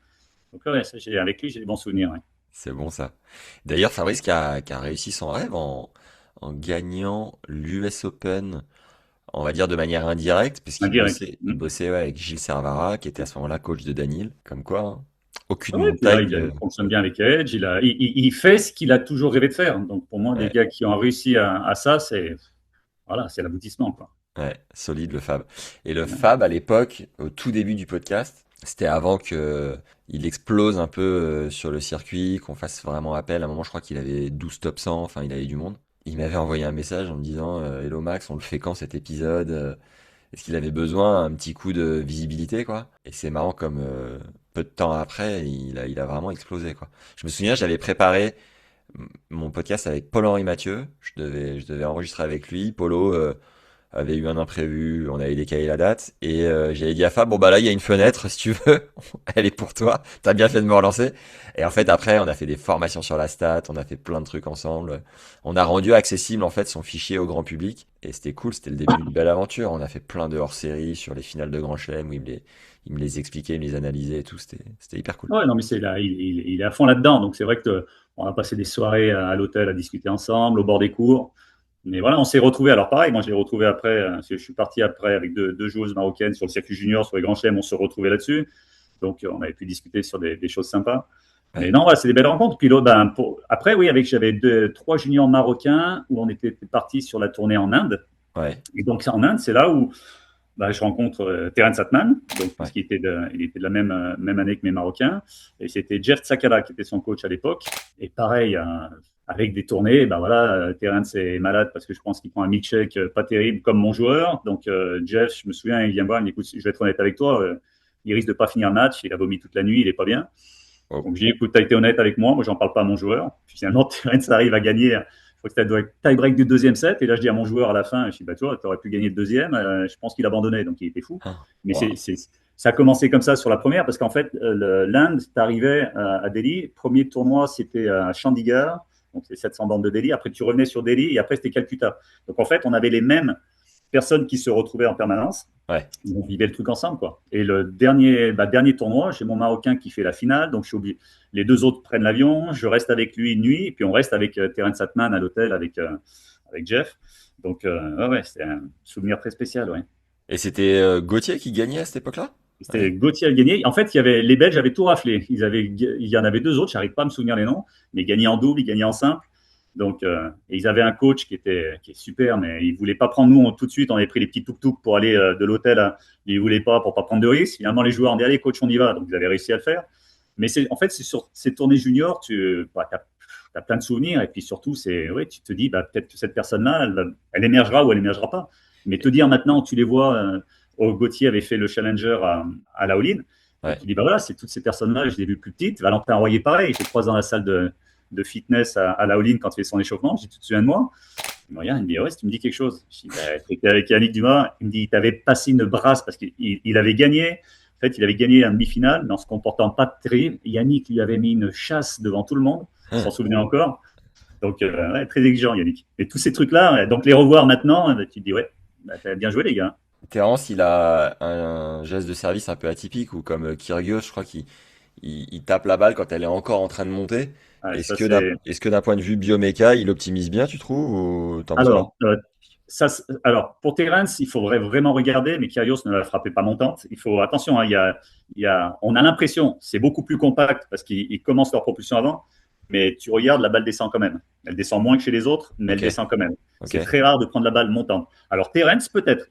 Donc, ouais, avec lui, j'ai des bons souvenirs. Ouais. C'est bon ça. D'ailleurs, Fabrice qui a réussi son rêve en gagnant l'US Open, on va dire de manière indirecte, parce qu'il indirect. bossait, il bossait ouais, avec Gilles Servara, qui était à ce moment-là coach de Danil. Comme quoi, hein, Ah aucune ouais, puis là, montagne. il fonctionne bien avec Edge. Il fait ce qu'il a toujours rêvé de faire. Donc, pour moi, des Ouais, gars qui ont réussi à ça, c'est voilà, c'est l'aboutissement, quoi. ouais, solide le Fab. Et le Ouais. Fab, à l'époque, au tout début du podcast, c'était avant que il explose un peu sur le circuit, qu'on fasse vraiment appel. À un moment, je crois qu'il avait 12 top 100, enfin, il avait du monde. Il m'avait envoyé un message en me disant Hello Max, on le fait quand cet épisode? Est-ce qu'il avait besoin d'un petit coup de visibilité, quoi? Et c'est marrant comme peu de temps après, il a vraiment explosé, quoi. Je me souviens, j'avais préparé mon podcast avec Paul-Henri Mathieu. Je devais enregistrer avec lui. Polo avait eu un imprévu, on avait décalé la date. Et j'avais dit à Fab, bon bah là, il y a une fenêtre, si tu veux. Elle est pour toi. T'as bien fait de me relancer. Et en fait, après, on a fait des formations sur la stat, on a fait plein de trucs ensemble. On a rendu accessible, en fait, son fichier au grand public. Et c'était cool, c'était le début d'une belle aventure. On a fait plein de hors-série sur les finales de Grand Chelem où il me les expliquait, il me les analysait et tout. C'était hyper cool. Ouais, non, mais c'est là, il est à fond là-dedans. Donc, c'est vrai que on a passé des soirées à l'hôtel à discuter ensemble, au bord des cours. Mais voilà, on s'est retrouvés. Alors, pareil, moi, je l'ai retrouvé après. Je suis parti après avec deux joueuses marocaines sur le circuit junior, sur les grands chelems. On se retrouvait là-dessus. Donc, on avait pu discuter sur des choses sympas. Mais Ouais, non, voilà, c'est des belles rencontres. Puis l'autre, après, oui, j'avais trois juniors marocains où on était partis sur la tournée en Inde. ouais, Et donc, en Inde, c'est là où je rencontre Terence Atman, donc, ouais. puisqu'il était de la même année que mes Marocains. Et c'était Jeff Tsakala qui était son coach à l'époque. Et pareil, avec des tournées, voilà, Terence est malade parce que je pense qu'il prend un milkshake pas terrible comme mon joueur. Donc, Jeff, je me souviens, il vient me voir, il me dit, écoute, je vais être honnête avec toi, il risque de pas finir le match, il a vomi toute la nuit, il est pas bien. Oh. Donc, j'ai dit, écoute, tu as été honnête avec moi, j'en parle pas à mon joueur. Puis finalement, Terence arrive à gagner. Je crois que ça doit être tie-break du deuxième set. Et là, je dis à mon joueur à la fin, je dis, tu vois, tu aurais pu gagner le deuxième. Je pense qu'il abandonnait, donc il était fou. Ah, Mais wow. ça a commencé comme ça sur la première, parce qu'en fait, l'Inde, tu arrivais à Delhi. Premier tournoi, c'était à Chandigarh, donc c'est 700 bandes de Delhi. Après, tu revenais sur Delhi et après, c'était Calcutta. Donc en fait, on avait les mêmes personnes qui se retrouvaient en permanence. Ouais. On vivait le truc ensemble, quoi. Et le dernier tournoi, j'ai mon Marocain qui fait la finale, donc je suis obligé. Les deux autres prennent l'avion, je reste avec lui une nuit, et puis on reste avec Terence Atman à l'hôtel avec Jeff. Donc, ouais, c'est un souvenir très spécial, ouais. Et c'était Gauthier qui gagnait à cette époque-là? C'était Ouais. Gauthier a gagné. En fait, les Belges avaient tout raflé. Il y en avait deux autres, j'arrive pas à me souvenir les noms, mais ils gagnaient en double, ils gagnaient en simple. Donc, et ils avaient un coach qui est super, mais il voulait pas prendre nous tout de suite. On avait pris les petits tuk-tuk pour aller de l'hôtel. Il voulait pas pour pas prendre de risques. Finalement, les joueurs ont dit allez, coach, on y va. Donc, ils avaient réussi à le faire. Mais en fait, c'est sur ces tournées juniors, tu as plein de souvenirs. Et puis surtout, ouais, tu te dis peut-être que cette personne-là, elle émergera ou elle émergera pas. Mais te dire maintenant, tu les vois. Gauthier avait fait le challenger à Laoline. Et Ouais. tu dis voilà, c'est toutes ces personnes-là, je les ai vues plus petites. Valentin Royer, pareil. Je croise dans la salle de fitness à Laoline quand il fait son échauffement. Je dis, tu te souviens de moi? Il me regarde, il me dit, ouais, si tu me dis quelque chose. Je dis, t'étais avec Yannick Dumas. Il me dit, il t'avait passé une brasse parce qu'il avait gagné. En fait, il avait gagné la demi-finale, mais en se comportant pas terrible. Yannick lui avait mis une chasse devant tout le monde. Il s'en Hein. souvenait encore. Donc, ouais, très exigeant, Yannick. Et tous ces trucs-là, donc les revoir maintenant, tu te dis, ouais, t'as bien joué, les gars. Terence, il a un geste de service un peu atypique, ou comme Kyrgios, je crois qu'il tape la balle quand elle est encore en train de monter. Ouais, Est-ce ça, que d'un, c'est. est-ce que d'un point de vue bioméca, il optimise bien, tu trouves, ou t'en penses quoi? Alors, pour Terence, il faudrait vraiment regarder, mais Kyrgios ne la frappait pas montante. Il faut attention, hein, on a l'impression, c'est beaucoup plus compact parce qu'ils commencent leur propulsion avant, mais tu regardes, la balle descend quand même. Elle descend moins que chez les autres, mais elle Ok, descend quand même. ok, C'est très rare de prendre la balle montante. Alors Terence, peut-être,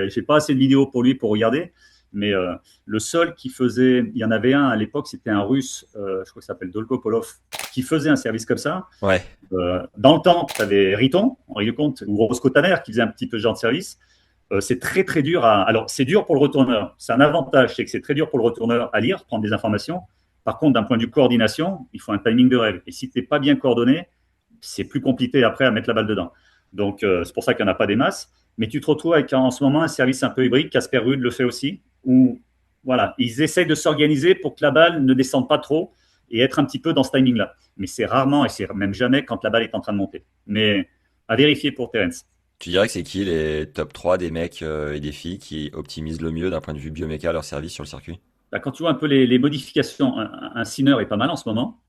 j'ai pas assez de vidéos pour lui pour regarder, mais le seul qui faisait, il y en avait un à l'époque, c'était un Russe, je crois qu'il s'appelle Dolgopolov, qui faisait un service comme ça. ouais, Dans le temps, tu avais Riton, Henri Lecomte, ou Roscoe Tanner qui faisait un petit peu ce genre de service. C'est très très dur Alors, c'est dur pour le retourneur. C'est un avantage, c'est que c'est très dur pour le retourneur à lire, prendre des informations. Par contre, d'un point de vue coordination, il faut un timing de rêve. Et si tu n'es pas bien coordonné, c'est plus compliqué après à mettre la balle dedans. Donc, c'est pour ça qu'il n'y en a pas des masses. Mais tu te retrouves avec en ce moment un service un peu hybride. Casper Ruud le fait aussi, où voilà, ils essayent de s'organiser pour que la balle ne descende pas trop et être un petit peu dans ce timing-là. Mais c'est rarement, et c'est même jamais quand la balle est en train de monter. Mais à vérifier pour Terence. tu dirais que c'est qui les top 3 des mecs et des filles qui optimisent le mieux d'un point de vue bioméca leur service sur le circuit? Là, quand tu vois un peu les modifications, un Sinner est pas mal en ce moment.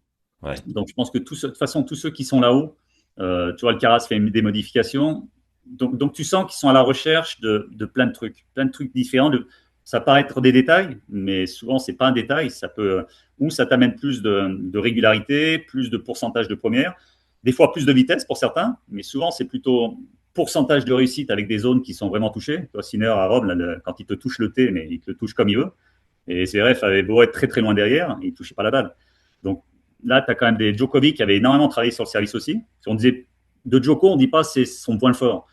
Ouais, Donc je pense que de toute façon, tous ceux qui sont là-haut, Tu vois, Alcaraz fait des modifications. Donc tu sens qu'ils sont à la recherche de plein de trucs différents. Ça paraît être des détails, mais souvent, c'est pas un détail. Ça peut, ou ça t'amène plus de régularité, plus de pourcentage de première, des fois plus de vitesse pour certains, mais souvent, c'est plutôt pourcentage de réussite avec des zones qui sont vraiment touchées. Tu vois, Sinner à Rome, là, quand il te touche le T, mais il te le touche comme il veut. Et Zverev avait beau être très très loin derrière, il ne touchait pas la balle. Donc là, tu as quand même des Djokovic qui avaient énormément travaillé sur le service aussi. Si on disait de Djoko, on ne dit pas c'est son point fort,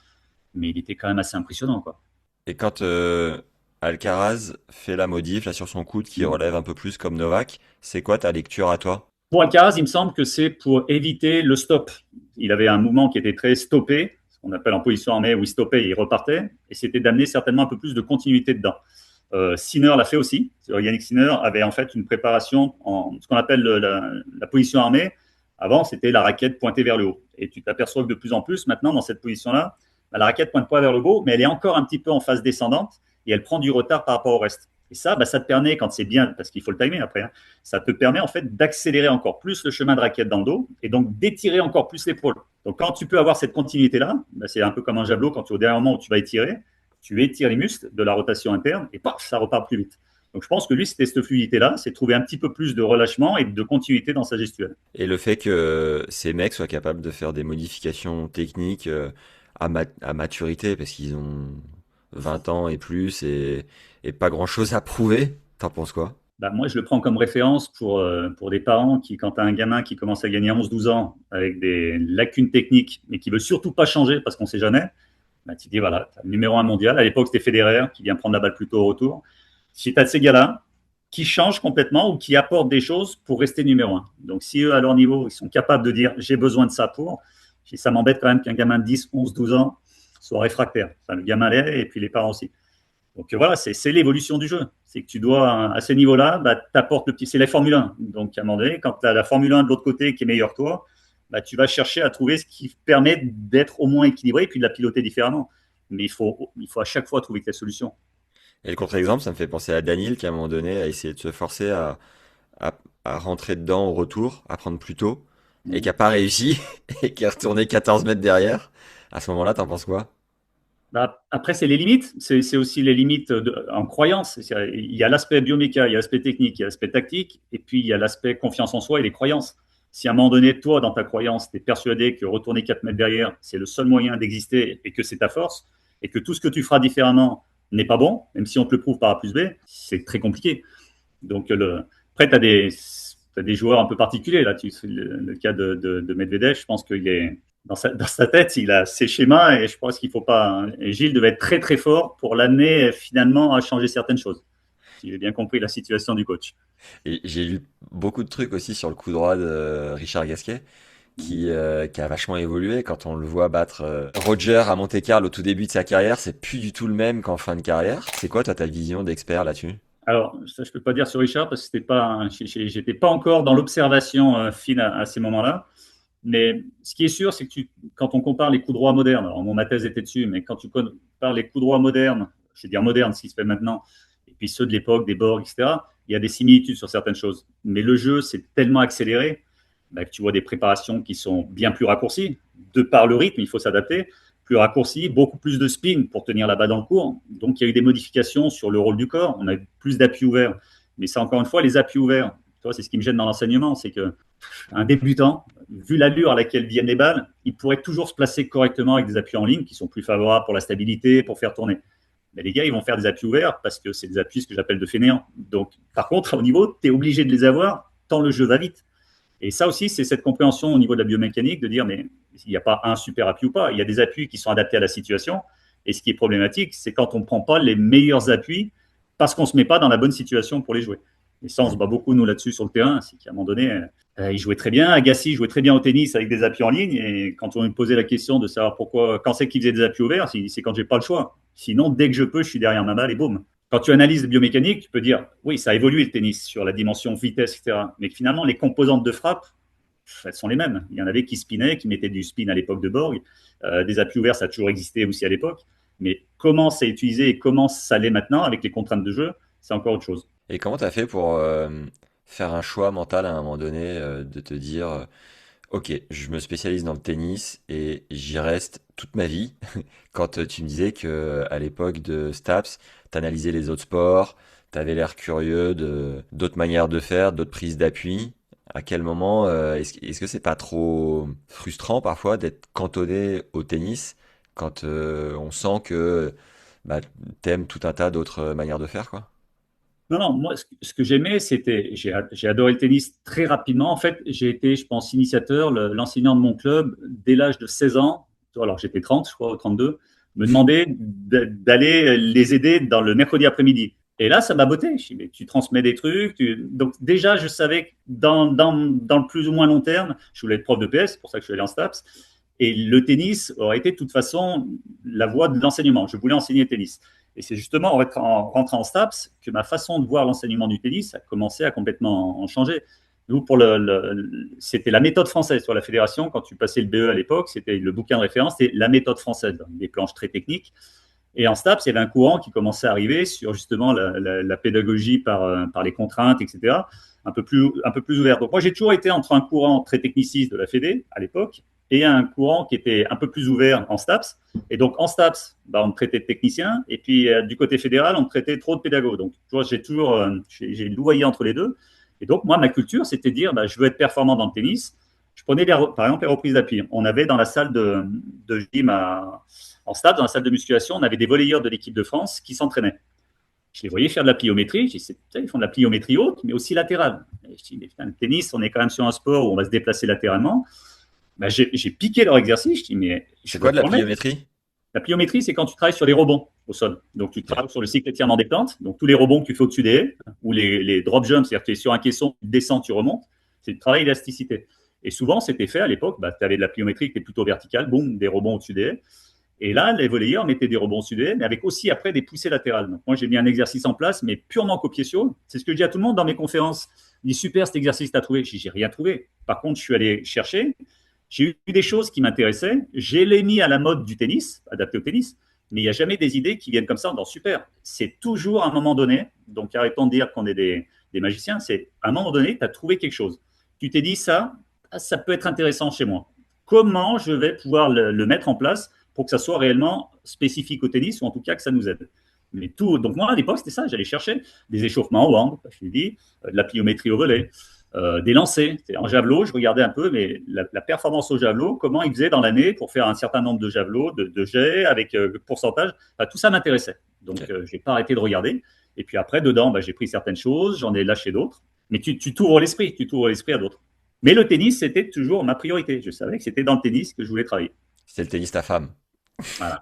mais il était quand même assez impressionnant, quoi. Et quand Alcaraz fait la modif là sur son coude qui Mm. relève un peu plus comme Novak, c'est quoi ta lecture à toi? Pour Alcaraz, il me semble que c'est pour éviter le stop. Il avait un mouvement qui était très stoppé, ce qu'on appelle en position armée, où il stoppait et il repartait, et c'était d'amener certainement un peu plus de continuité dedans. Sinner l'a fait aussi. Yannick Sinner avait en fait une préparation en ce qu'on appelle la position armée. Avant, c'était la raquette pointée vers le haut. Et tu t'aperçois que de plus en plus, maintenant, dans cette position-là, la raquette pointe pas vers le haut, mais elle est encore un petit peu en phase descendante et elle prend du retard par rapport au reste. Et ça, ça te permet, quand c'est bien, parce qu'il faut le timer après, hein, ça te permet en fait d'accélérer encore plus le chemin de raquette dans le dos et donc d'étirer encore plus l'épaule. Donc quand tu peux avoir cette continuité-là, c'est un peu comme un javelot, quand tu es au dernier moment où tu vas étirer, tu étires les muscles de la rotation interne et paf, ça repart plus vite. Donc je pense que lui, c'était cette fluidité-là, c'est trouver un petit peu plus de relâchement et de continuité dans sa gestuelle. Et le fait que ces mecs soient capables de faire des modifications techniques à maturité, parce qu'ils ont 20 ans et plus et pas grand-chose à prouver, t'en penses quoi? Moi, je le prends comme référence pour des parents qui, quand tu as un gamin qui commence à gagner 11-12 ans avec des lacunes techniques, mais qui veut surtout pas changer parce qu'on sait jamais, tu dis voilà, as le numéro un mondial. À l'époque, c'était Federer qui vient prendre la balle plutôt au retour. Si tu as ces gars-là qui changent complètement ou qui apportent des choses pour rester numéro un. Donc, si eux, à leur niveau, ils sont capables de dire j'ai besoin de ça pour, ça m'embête quand même qu'un gamin de 10, 11, 12 ans soit réfractaire. Enfin, le gamin l'est et puis les parents aussi. Donc voilà, c'est l'évolution du jeu. C'est que tu dois, à ce niveau-là, t'apportes le petit. C'est la Formule 1. Donc à un moment donné, quand tu as la Formule 1 de l'autre côté qui est meilleure que toi, tu vas chercher à trouver ce qui permet d'être au moins équilibré et puis de la piloter différemment. Mais il faut à chaque fois trouver quelle solution. Et le contre-exemple, ça me fait penser à Daniel qui à un moment donné a essayé de se forcer à rentrer dedans au retour, à prendre plus tôt, et qui a pas réussi, et qui est retourné 14 mètres derrière. À ce moment-là, t'en penses quoi? Après, c'est les limites. C'est aussi les limites en croyance. Il y a l'aspect bioméca, il y a l'aspect technique, il y a l'aspect tactique, et puis il y a l'aspect confiance en soi et les croyances. Si à un moment donné, toi, dans ta croyance, tu es persuadé que retourner 4 mètres derrière, c'est le seul moyen d'exister et que c'est ta force, et que tout ce que tu feras différemment n'est pas bon, même si on te le prouve par A plus B, c'est très compliqué. Donc, après, tu as des joueurs un peu particuliers. Là, le cas de Medvedev, je pense qu'il est dans sa tête, il a ses schémas et je pense qu'il ne faut pas. Hein. Et Gilles devait être très très fort pour l'amener finalement à changer certaines choses. Si j'ai bien compris la situation du coach. Et j'ai lu beaucoup de trucs aussi sur le coup droit de Richard Gasquet, qui a vachement évolué. Quand on le voit battre Roger à Monte-Carlo au tout début de sa carrière, c'est plus du tout le même qu'en fin de carrière. C'est quoi, toi, ta vision d'expert là-dessus? Alors, ça, je ne peux pas dire sur Richard parce que j'étais pas encore dans l'observation fine à ces moments-là. Mais ce qui est sûr, c'est que quand on compare les coups droits modernes, alors ma thèse était dessus, mais quand tu compares les coups droits modernes, je vais dire modernes, ce qui se fait maintenant, et puis ceux de l'époque, des Borg, etc., il y a des similitudes sur certaines choses. Mais le jeu, c'est tellement accéléré que tu vois des préparations qui sont bien plus raccourcies. De par le rythme, il faut s'adapter. Plus raccourci, beaucoup plus de spin pour tenir la balle dans le cours. Donc il y a eu des modifications sur le rôle du corps. On a eu plus d'appuis ouverts. Mais ça, encore une fois, les appuis ouverts, c'est ce qui me gêne dans l'enseignement, c'est que un débutant, vu l'allure à laquelle viennent les balles, il pourrait toujours se placer correctement avec des appuis en ligne qui sont plus favorables pour la stabilité, pour faire tourner. Mais les gars, ils vont faire des appuis ouverts parce que c'est des appuis, ce que j'appelle de fainéants. Donc, par contre, au niveau, tu es obligé de les avoir tant le jeu va vite. Et ça aussi, c'est cette compréhension au niveau de la biomécanique de dire, mais il n'y a pas un super appui ou pas. Il y a des appuis qui sont adaptés à la situation. Et ce qui est problématique, c'est quand on ne prend pas les meilleurs appuis parce qu'on ne se met pas dans la bonne situation pour les jouer. Et ça, on se bat beaucoup, nous, là-dessus, sur le terrain. C'est qu'à un moment donné, il jouait très bien. Agassi jouait très bien au tennis avec des appuis en ligne. Et quand on lui posait la question de savoir pourquoi, quand c'est qu'il faisait des appuis ouverts, c'est quand j'ai pas le choix. Sinon, dès que je peux, je suis derrière ma balle et boum. Quand tu analyses la biomécanique, tu peux dire, oui, ça a évolué le tennis sur la dimension vitesse, etc. Mais finalement, les composantes de frappe, elles sont les mêmes. Il y en avait qui spinaient, qui mettaient du spin à l'époque de Borg. Des appuis ouverts, ça a toujours existé aussi à l'époque. Mais comment c'est utilisé et comment ça l'est maintenant avec les contraintes de jeu, c'est encore autre chose. Et comment t'as fait pour faire un choix mental à un moment donné de te dire Ok, je me spécialise dans le tennis et j'y reste toute ma vie. Quand tu me disais que à l'époque de Staps, t'analysais les autres sports, t'avais l'air curieux de d'autres manières de faire, d'autres prises d'appui. À quel moment est-ce que c'est pas trop frustrant parfois d'être cantonné au tennis quand on sent que bah, t'aimes tout un tas d'autres manières de faire quoi? Non, non, moi, ce que j'aimais, c'était, j'ai adoré le tennis très rapidement. En fait, j'ai été, je pense, initiateur, l'enseignant de mon club, dès l'âge de 16 ans, alors j'étais 30, je crois, ou 32, me demandait d'aller les aider dans le mercredi après-midi. Et là, ça m'a botté. Je dis, mais tu transmets des trucs. Donc, déjà, je savais que dans le plus ou moins long terme, je voulais être prof de PS, c'est pour ça que je suis allé en STAPS. Et le tennis aurait été de toute façon la voie de l'enseignement. Je voulais enseigner le tennis. Et c'est justement en rentrant en STAPS que ma façon de voir l'enseignement du tennis a commencé à complètement en changer. Nous, c'était la méthode française sur la fédération. Quand tu passais le BE à l'époque, c'était le bouquin de référence, c'était la méthode française, des planches très techniques. Et en STAPS, il y avait un courant qui commençait à arriver sur justement la pédagogie par les contraintes, etc., un peu plus ouvert. Donc moi, j'ai toujours été entre un courant très techniciste de la Fédé à l'époque et un courant qui était un peu plus ouvert en STAPS. Et donc en STAPS, bah, on me traitait de technicien, et puis du côté fédéral, on me traitait trop de pédago. Donc tu vois, j'ai louvoyé entre les deux. Et donc moi, ma culture, c'était de dire, bah, je veux être performant dans le tennis. Je prenais par exemple les reprises d'appui. On avait dans la salle de gym en stade, dans la salle de musculation, on avait des volleyeurs de l'équipe de France qui s'entraînaient. Je les voyais faire de la pliométrie. Je dis, ils font de la pliométrie haute, mais aussi latérale. Et je dis, mais putain, le tennis, on est quand même sur un sport où on va se déplacer latéralement. Ben, j'ai piqué leur exercice. Je dis, mais je C'est veux quoi de la pas le mettre. pliométrie? La pliométrie, c'est quand tu travailles sur les rebonds au sol. Donc, tu Ok. travailles sur le cycle étirement des plantes. Donc, tous les rebonds que tu fais au-dessus des haies, ou les drop jumps, c'est-à-dire que tu es sur un caisson, tu descends, tu remontes, c'est du travail d'élasticité. Et souvent, c'était fait à l'époque, bah, tu avais de la pliométrie qui était plutôt verticale, boum, des rebonds au-dessus des haies. Et là, les volleyeurs mettaient des rebonds au-dessus des haies, mais avec aussi après des poussées latérales. Donc, moi, j'ai mis un exercice en place, mais purement copié sur eux. C'est ce que je dis à tout le monde dans mes conférences. Ils disent, super cet exercice, tu as trouvé. Je dis, j'ai rien trouvé. Par contre, je suis allé chercher. J'ai eu des choses qui m'intéressaient. J'ai les mis à la mode du tennis, adapté au tennis. Mais il n'y a jamais des idées qui viennent comme ça dans super. C'est toujours à un moment donné, donc arrêtons de dire qu'on est des magiciens, c'est à un moment donné, tu as trouvé quelque chose. Tu t'es dit ça peut être intéressant chez moi. Comment je vais pouvoir le mettre en place pour que ça soit réellement spécifique au tennis ou en tout cas que ça nous aide. Mais tout, donc moi à l'époque c'était ça, j'allais chercher des échauffements au hand, je l'ai dit, de la pliométrie au volet, des lancers. En javelot, je regardais un peu, mais la performance au javelot, comment ils faisaient dans l'année pour faire un certain nombre de javelots, de jets, avec pourcentage. Enfin, tout ça m'intéressait. Donc, Ok. je n'ai pas arrêté de regarder. Et puis après, dedans, bah, j'ai pris certaines choses, j'en ai lâché d'autres. Mais tu t'ouvres l'esprit, tu t'ouvres l'esprit à d'autres. Mais le tennis, c'était toujours ma priorité. Je savais que c'était dans le tennis que je voulais travailler. C'est le tennis ta femme. Voilà.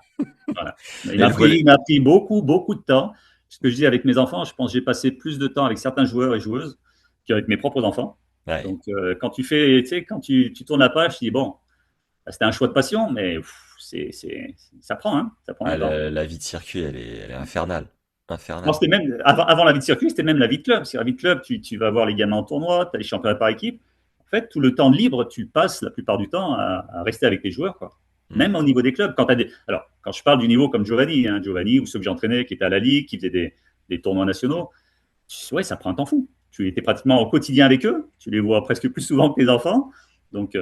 Voilà. Et le volet. Il m'a pris beaucoup, beaucoup de temps. Ce que je dis avec mes enfants, je pense que j'ai passé plus de temps avec certains joueurs et joueuses qu'avec mes propres enfants. Ouais. Donc, quand tu fais, tu sais, quand tu tournes la page, tu dis, bon, bah, c'était un choix de passion, mais ça prend, hein, ça prend du Ah, temps. la vie de circuit, elle est infernale. Non, Infernale. c'était même, avant la vie de circuit, c'était même la vie de club. C'est la vie de club, tu vas voir les gamins en tournoi, tu as les championnats par équipe. En fait, tout le temps libre, tu passes la plupart du temps à rester avec tes joueurs, quoi. Hmm. Même au niveau des clubs. Alors, quand je parle du niveau comme Giovanni, hein, Giovanni ou ceux que j'entraînais qui étaient à la Ligue, qui faisaient des tournois nationaux, ouais, ça prend un temps fou. Tu étais pratiquement au quotidien avec eux, tu les vois presque plus souvent que tes enfants. Donc,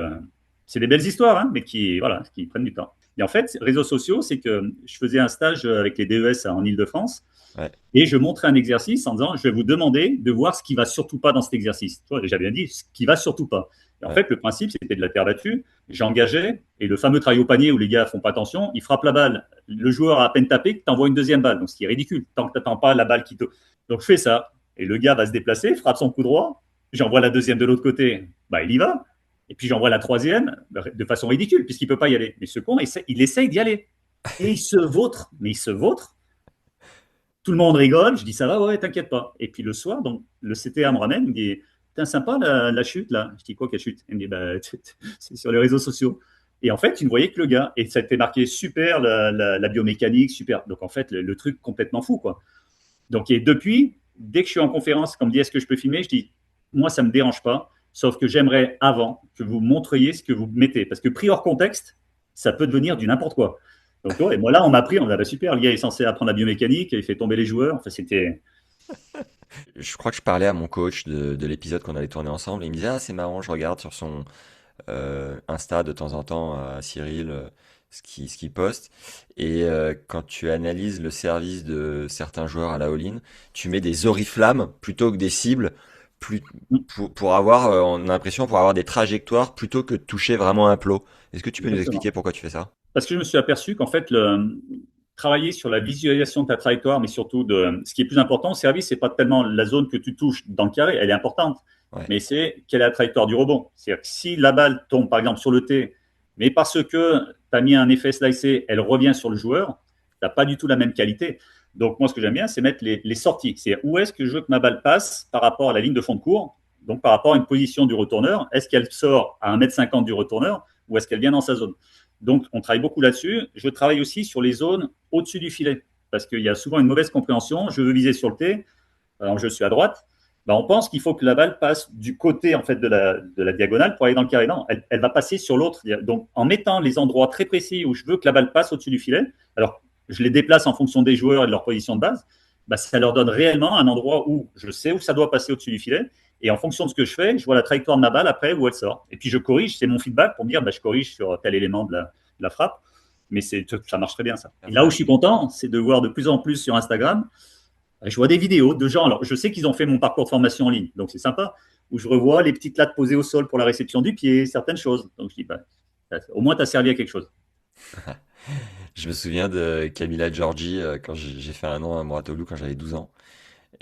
c'est des belles histoires, hein, mais voilà, qui prennent du temps. Et en fait, réseaux sociaux, c'est que je faisais un stage avec les DES en Ile-de-France Ouais. et je montrais un exercice en disant, je vais vous demander de voir ce qui va surtout pas dans cet exercice. Tu vois, déjà bien dit, ce qui va surtout pas. Et en Ouais. fait, le principe, c'était de la terre battue. J'engageais, et le fameux travail au panier où les gars font pas attention, ils frappent la balle. Le joueur a à peine tapé, t'envoies une deuxième balle. Donc, ce qui est ridicule, tant que t'attends pas la balle qui te. Donc, je fais ça. Et le gars va se déplacer, frappe son coup droit. J'envoie la deuxième de l'autre côté. Bah, il y va. Et puis, j'envoie la troisième de façon ridicule, puisqu'il peut pas y aller. Mais ce con, il essaye d'y aller. Et il se vautre. Mais il se vautre. Tout le monde rigole. Je dis, ça va, ouais, t'inquiète pas. Et puis, le soir, donc, le CTA me ramène. Il me dit, t'es sympa la chute, là. Je dis, quoi, quelle chute? Il me dit, bah, c'est sur les réseaux sociaux. Et en fait, tu ne voyais que le gars. Et ça a été marqué super, la biomécanique, super. Donc, en fait, le truc complètement fou, quoi. Donc, et depuis, dès que je suis en conférence, qu'on me dit est-ce que je peux filmer, je dis moi, ça ne me dérange pas, sauf que j'aimerais avant que vous montriez ce que vous mettez. Parce que pris hors contexte, ça peut devenir du n'importe quoi. Donc, ouais, et moi, là, on m'a pris, on a bah, super, le gars est censé apprendre la biomécanique, il fait tomber les joueurs. Enfin, c'était. Je crois que je parlais à mon coach de l'épisode qu'on allait tourner ensemble et il me disait, ah, c'est marrant, je regarde sur son Insta de temps en temps à Cyril, ce qu'il poste. Et quand tu analyses le service de certains joueurs à la all-in, tu mets des oriflammes plutôt que des cibles, plus, pour avoir, on a l'impression, pour avoir des trajectoires plutôt que de toucher vraiment un plot. Est-ce que tu peux nous Exactement. expliquer pourquoi tu fais ça? Parce que je me suis aperçu qu'en fait, travailler sur la visualisation de ta trajectoire, mais surtout de ce qui est plus important au service, c'est pas tellement la zone que tu touches dans le carré, elle est importante, Ouais. mais c'est quelle est la trajectoire du rebond. C'est-à-dire que si la balle tombe par exemple sur le T, mais parce que tu as mis un effet slicé, elle revient sur le joueur, tu n'as pas du tout la même qualité. Donc moi, ce que j'aime bien, c'est mettre les sorties. C'est où est-ce que je veux que ma balle passe par rapport à la ligne de fond de cours, donc par rapport à une position du retourneur. Est-ce qu'elle sort à 1,50 m du retourneur ou est-ce qu'elle vient dans sa zone? Donc, on travaille beaucoup là-dessus. Je travaille aussi sur les zones au-dessus du filet, parce qu'il y a souvent une mauvaise compréhension. Je veux viser sur le T, alors je suis à droite. On pense qu'il faut que la balle passe du côté en fait de la diagonale pour aller dans le carré. Non, elle va passer sur l'autre. Donc, en mettant les endroits très précis où je veux que la balle passe au-dessus du filet, alors je les déplace en fonction des joueurs et de leur position de base, ça leur donne réellement un endroit où je sais où ça doit passer au-dessus du filet. Et en fonction de ce que je fais, je vois la trajectoire de ma balle après où elle sort. Et puis je corrige, c'est mon feedback pour me dire, je corrige sur tel élément de la frappe. Mais ça marche très bien ça. Et là où je suis content, c'est de voir de plus en plus sur Instagram, je vois des vidéos de gens, alors je sais qu'ils ont fait mon parcours de formation en ligne, donc c'est sympa, où je revois les petites lattes posées au sol pour la réception du pied, certaines choses. Donc je dis, au moins tu as servi à quelque chose. Je me souviens de Camilla Giorgi quand j'ai fait un an à Mouratoglou quand j'avais 12 ans.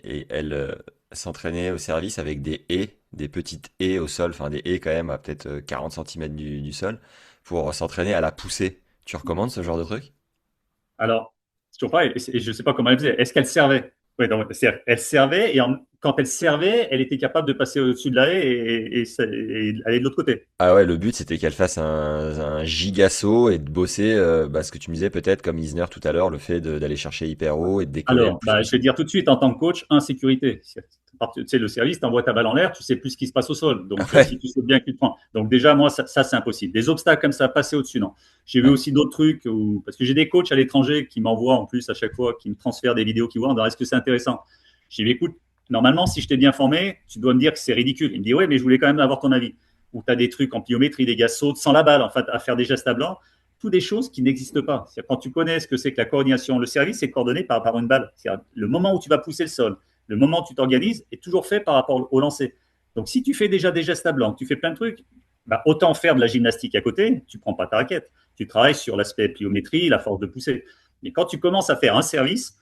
Et elle s'entraînait au service avec des haies, des petites haies au sol, enfin des haies quand même à peut-être 40 centimètres du sol, pour s'entraîner à la pousser. Tu recommandes ce genre de truc? Alors, c'est toujours pareil, et je ne sais pas comment elle faisait. Est-ce qu'elle servait? Oui, donc, elle servait, et quand elle servait, elle était capable de passer au-dessus de la haie et aller de l'autre côté. Ah ouais, le but c'était qu'elle fasse un giga saut et de bosser, ce que tu me disais peut-être comme Isner tout à l'heure, le fait d'aller chercher hyper haut et de décoller le Alors, plus je vais possible. dire tout de suite, en tant que coach, insécurité. Tu sais, le service, tu envoies ta balle en l'air, tu sais plus ce qui se passe au sol. Ah Donc, si ouais, tu sais bien que tu te prends. Donc, déjà, moi, ça c'est impossible. Des obstacles comme ça, passer au-dessus, non. J'ai vu ouais, aussi d'autres trucs, parce que j'ai des coachs à l'étranger qui m'envoient en plus à chaque fois, qui me transfèrent des vidéos qui voient. Alors, est-ce que c'est intéressant? J'ai dit, écoute, normalement, si je t'ai bien formé, tu dois me dire que c'est ridicule. Il me dit, ouais, mais je voulais quand même avoir ton avis. Ou tu as des trucs en pliométrie, des gars sautent sans la balle, en fait, à faire des gestes à blanc. Toutes des choses qui n'existent pas. C'est-à-dire, quand tu connais ce que c'est que la coordination, le service est coordonné par une balle. C'est-à-dire, le moment où tu vas pousser le sol, le moment où tu t'organises est toujours fait par rapport au lancer. Donc, si tu fais déjà des gestes à blanc, tu fais plein de trucs, autant faire de la gymnastique à côté, tu ne prends pas ta raquette. Tu travailles sur l'aspect pliométrie, la force de pousser. Mais quand tu commences à faire un service,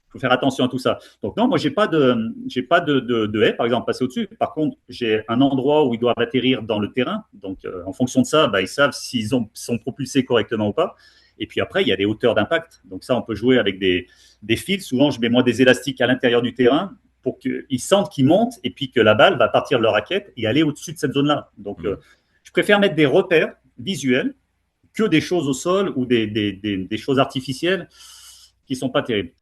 il faut faire attention à tout ça. Donc non, moi, j'ai pas de haie, par exemple, passer au-dessus. Par contre, j'ai un endroit où ils doivent atterrir dans le terrain. Donc, en fonction de ça, ils savent s'ils sont propulsés correctement ou pas. Et puis après, il y a des hauteurs d'impact. Donc ça, on peut jouer avec des fils. Souvent, je mets moi des élastiques à l'intérieur du terrain pour qu'ils sentent qu'ils montent et puis que la balle va partir de leur raquette et aller au-dessus de cette zone-là. Donc, hmm. je préfère mettre des repères visuels que des choses au sol ou des choses artificielles qui sont pas terribles.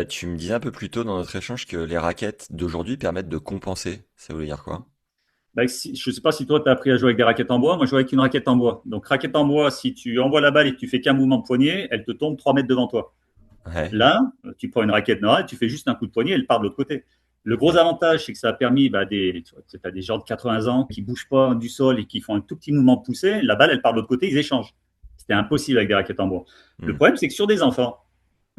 Tu me disais un peu plus tôt dans notre échange que les raquettes d'aujourd'hui permettent de compenser. Ça voulait dire quoi? Je ne sais pas si toi, tu as appris à jouer avec des raquettes en bois. Moi, je joue avec une raquette en bois. Donc, raquette en bois, si tu envoies la balle et que tu fais qu'un mouvement de poignet, elle te tombe 3 mètres devant toi. Ouais. Là, tu prends une raquette normale, tu fais juste un coup de poignet, elle part de l'autre côté. Le gros avantage, c'est que ça a permis tu as des gens de 80 ans qui ne bougent pas du sol et qui font un tout petit mouvement de poussée. La balle, elle part de l'autre côté, ils échangent. C'était impossible avec des raquettes en bois. Le Hmm. problème, c'est que sur des enfants,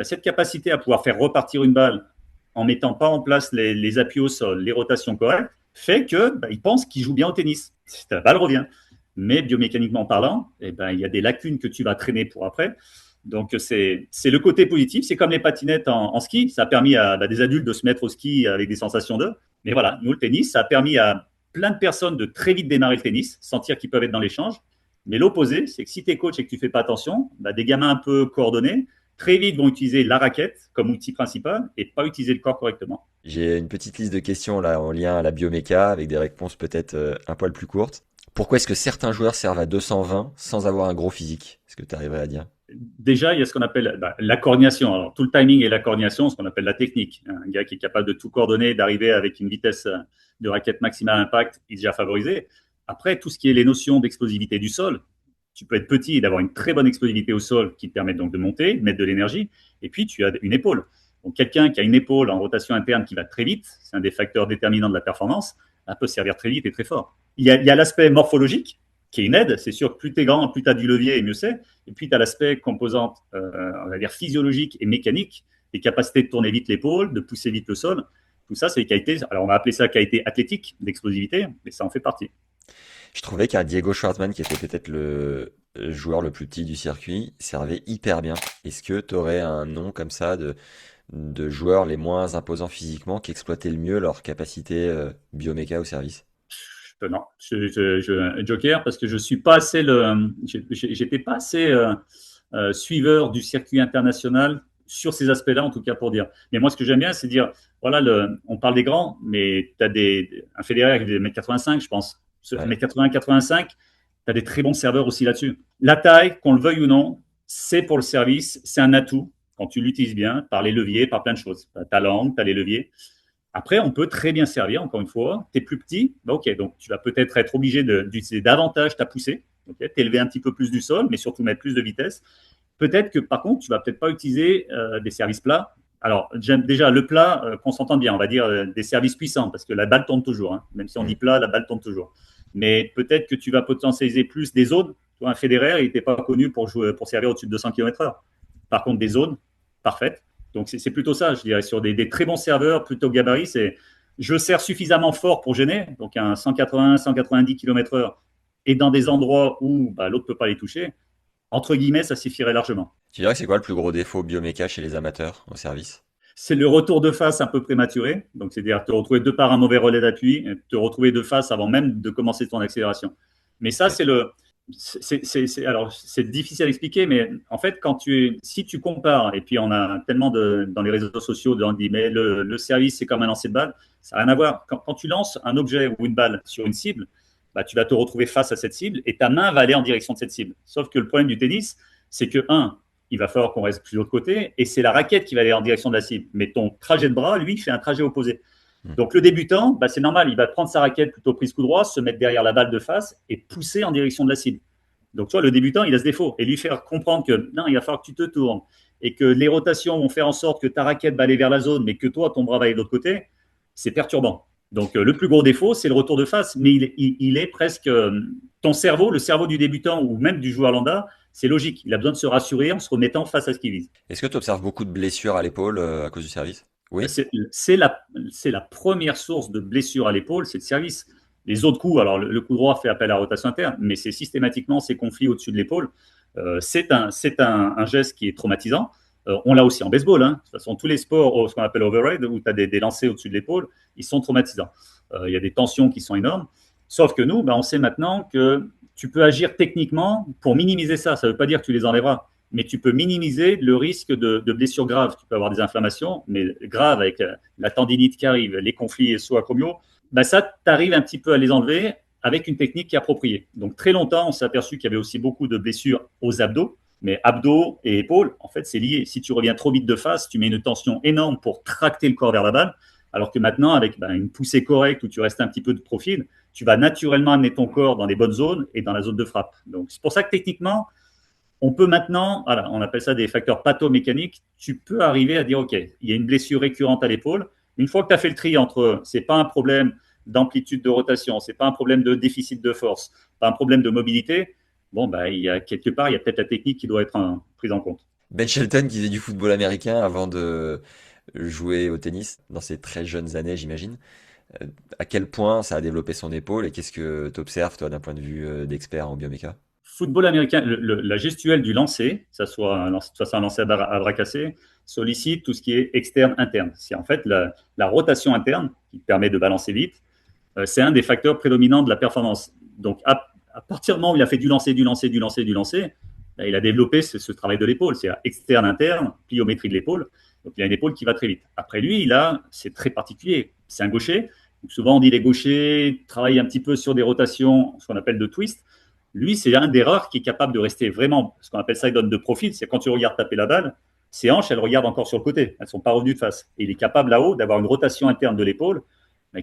cette capacité à pouvoir faire repartir une balle en mettant pas en place les appuis au sol, les rotations correctes, fait que ils pensent qu'ils jouent bien au tennis. La balle revient. Mais biomécaniquement parlant, il y a des lacunes que tu vas traîner pour après. Donc, c'est le côté positif. C'est comme les patinettes en ski. Ça a permis à des adultes de se mettre au ski avec des sensations d'eux. Mais voilà, nous, le tennis, ça a permis à plein de personnes de très vite démarrer le tennis, sentir qu'ils peuvent être dans l'échange. Mais l'opposé, c'est que si tu es coach et que tu fais pas attention, des gamins un peu coordonnés, très vite vont utiliser la raquette comme outil principal et pas utiliser le corps correctement. J'ai une petite liste de questions là en lien à la bioméca avec des réponses peut-être un poil plus courtes. Pourquoi est-ce que certains joueurs servent à 220 sans avoir un gros physique? Est-ce que tu arriverais à dire? Déjà, il y a ce qu'on appelle la coordination. Alors, tout le timing et la coordination, ce qu'on appelle la technique. Un gars qui est capable de tout coordonner, d'arriver avec une vitesse de raquette maximale impact, il est déjà favorisé. Après, tout ce qui est les notions d'explosivité du sol, tu peux être petit et d'avoir une très bonne explosivité au sol qui te permet donc de monter, de mettre de l'énergie. Et puis, tu as une épaule. Donc, quelqu'un qui a une épaule en rotation interne qui va très vite, c'est un des facteurs déterminants de la performance, peut servir très vite et très fort. Il y a l'aspect morphologique. qui est une aide. C'est sûr que plus tu es grand, plus tu as du levier et mieux c'est. Et puis tu as l'aspect composante, on va dire physiologique et mécanique, les capacités de tourner vite l'épaule, de pousser vite le sol. Tout ça, c'est les qualités. Alors, on va appeler ça qualité athlétique, d'explosivité, mais ça en fait partie. Je trouvais qu'un Diego Schwartzmann, qui était peut-être le joueur le plus petit du circuit, servait hyper bien. Est-ce que tu aurais un nom comme ça de joueurs les moins imposants physiquement qui exploitaient le mieux leur capacité bioméca au service? Non, Joker, parce que je suis pas assez j'étais pas assez suiveur du circuit international sur ces aspects-là, en tout cas pour dire. Mais moi, ce que j'aime bien, c'est dire, voilà, on parle des grands, mais tu as un Federer qui est 1m85, je pense. Ouais. 1m80, 85, tu as des très bons serveurs aussi là-dessus. La taille, qu'on le veuille ou non, c'est pour le service, c'est un atout quand tu l'utilises bien, par les leviers, par plein de choses. Tu as ta langue, tu as les leviers. Après, on peut très bien servir, encore une fois. Tu es plus petit, bah ok, donc tu vas peut-être être obligé d'utiliser davantage ta poussée, okay, t'élever un petit peu plus du sol, mais surtout mettre plus de vitesse. Peut-être que, par contre, tu vas peut-être pas utiliser des services plats. Alors, j'aime déjà le plat, qu'on s'entende bien, on va dire des services puissants, parce que la balle tourne toujours. Hein. Même si on dit plat, la balle tourne toujours. Mais peut-être que tu vas potentialiser plus des zones. Tu vois, un Federer, il n'était pas connu pour servir au-dessus de 200 km/h. Par contre, des zones parfaites. Donc, c'est plutôt ça, je dirais, sur des très bons serveurs, plutôt gabarit, c'est je sers suffisamment fort pour gêner, donc un 180, 190 km/h, et dans des endroits où bah, l'autre ne peut pas les toucher, entre guillemets, ça suffirait largement. Tu dirais que c'est quoi le plus gros défaut bioméca chez les amateurs au service? C'est le retour de face un peu prématuré, donc c'est-à-dire te retrouver de par un mauvais relais d'appui, te retrouver de face avant même de commencer ton accélération. Mais ça, Ok. c'est le. Alors, c'est difficile à expliquer, mais en fait, si tu compares, et puis on a tellement dans les réseaux sociaux, on dit, mais le service, c'est comme un lancer de balle, ça n'a rien à voir. Quand tu lances un objet ou une balle sur une cible, bah, tu vas te retrouver face à cette cible et ta main va aller en direction de cette cible. Sauf que le problème du tennis, c'est que, il va falloir qu'on reste plus de l'autre côté et c'est la raquette qui va aller en direction de la cible. Mais ton trajet de bras, lui, fait un trajet opposé. Hmm. Donc le débutant, bah, c'est normal, il va prendre sa raquette plutôt prise coup droit, se mettre derrière la balle de face et pousser en direction de la cible. Donc tu vois, le débutant, il a ce défaut. Et lui faire comprendre que non, il va falloir que tu te tournes et que les rotations vont faire en sorte que ta raquette va aller vers la zone, mais que toi, ton bras va aller de l'autre côté, c'est perturbant. Donc le plus gros défaut, c'est le retour de face, mais il est presque ton cerveau, le cerveau du débutant ou même du joueur lambda, c'est logique. Il a besoin de se rassurer en se remettant face à ce qu'il vise. Est-ce que tu observes beaucoup de blessures à l'épaule à cause du service? Oui. C'est la première source de blessure à l'épaule, c'est le service. Les autres coups, alors le coup droit fait appel à la rotation interne, mais c'est systématiquement ces conflits au-dessus de l'épaule. C'est un geste qui est traumatisant. On l'a aussi en baseball. Hein. De toute façon, tous les sports, ce qu'on appelle overhead, où tu as des lancers au-dessus de l'épaule, ils sont traumatisants. Il y a des tensions qui sont énormes. Sauf que nous, on sait maintenant que tu peux agir techniquement pour minimiser ça. Ça ne veut pas dire que tu les enlèveras, mais tu peux minimiser le risque de blessures graves. Tu peux avoir des inflammations, mais graves avec la tendinite qui arrive, les conflits sous-acromiaux. Ça, tu arrives un petit peu à les enlever avec une technique qui est appropriée. Donc très longtemps, on s'est aperçu qu'il y avait aussi beaucoup de blessures aux abdos, mais abdos et épaules, en fait, c'est lié. Si tu reviens trop vite de face, tu mets une tension énorme pour tracter le corps vers la balle, alors que maintenant, avec une poussée correcte où tu restes un petit peu de profil, tu vas naturellement amener ton corps dans les bonnes zones et dans la zone de frappe. Donc c'est pour ça que techniquement, on peut maintenant, voilà, on appelle ça des facteurs pathomécaniques, tu peux arriver à dire, OK, il y a une blessure récurrente à l'épaule. Une fois que tu as fait le tri entre, c'est pas un problème d'amplitude de rotation, c'est pas un problème de déficit de force, pas un problème de mobilité, il y a quelque part, il y a peut-être la technique qui doit être prise en compte. Ben Shelton qui faisait du football américain avant de jouer au tennis dans ses très jeunes années, j'imagine. À quel point ça a développé son épaule et qu'est-ce que tu observes, toi, d'un point de vue d'expert en bioméca? Football américain, la gestuelle du lancer, que ce soit un lancer à bras cassés, sollicite tout ce qui est externe-interne. C'est en fait la rotation interne qui permet de balancer vite. C'est un des facteurs prédominants de la performance. Donc, à partir du moment où il a fait du lancer, il a développé ce travail de l'épaule, c'est externe-interne, pliométrie de l'épaule. Donc, il a une épaule qui va très vite. Après lui, c'est très particulier. C'est un gaucher. Donc, souvent, on dit les gauchers travaillent un petit peu sur des rotations, ce qu'on appelle de twist. Lui, c'est un des rares qui est capable de rester vraiment, ce qu'on appelle ça, il donne de profil. C'est quand tu regardes taper la balle, ses hanches, elles regardent encore sur le côté. Elles ne sont pas revenues de face. Et il est capable là-haut d'avoir une rotation interne de l'épaule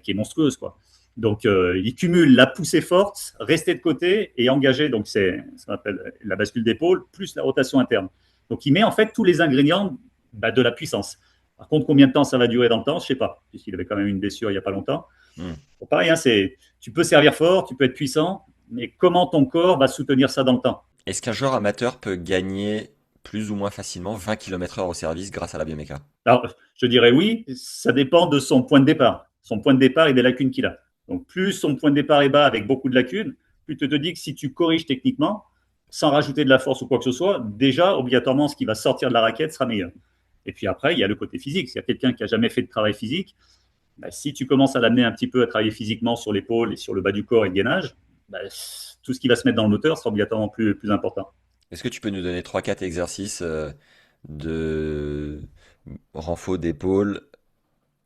qui est monstrueuse, quoi. Donc, il cumule la poussée forte, rester de côté et engager. Donc, c'est ce qu'on appelle la bascule d'épaule plus la rotation interne. Donc, il met en fait tous les ingrédients de la puissance. Par contre, combien de temps ça va durer dans le temps, je ne sais pas, puisqu'il avait quand même une blessure il n'y a pas longtemps. Hmm. Bon, pareil, tu peux servir fort, tu peux être puissant. mais comment ton corps va soutenir ça dans le temps? Est-ce qu'un joueur amateur peut gagner plus ou moins facilement 20 km/h au service grâce à la bioméca? Alors, je dirais oui, ça dépend de son point de départ. Son point de départ et des lacunes qu'il a. Donc, plus son point de départ est bas avec beaucoup de lacunes, plus tu te dis que si tu corriges techniquement, sans rajouter de la force ou quoi que ce soit, déjà, obligatoirement, ce qui va sortir de la raquette sera meilleur. Et puis après, il y a le côté physique. S'il y a quelqu'un qui a jamais fait de travail physique, bah, si tu commences à l'amener un petit peu à travailler physiquement sur l'épaule et sur le bas du corps et le gainage, bah, tout ce qui va se mettre dans le moteur sera obligatoirement plus important. Est-ce que tu peux nous donner trois quatre exercices de renfort d'épaule,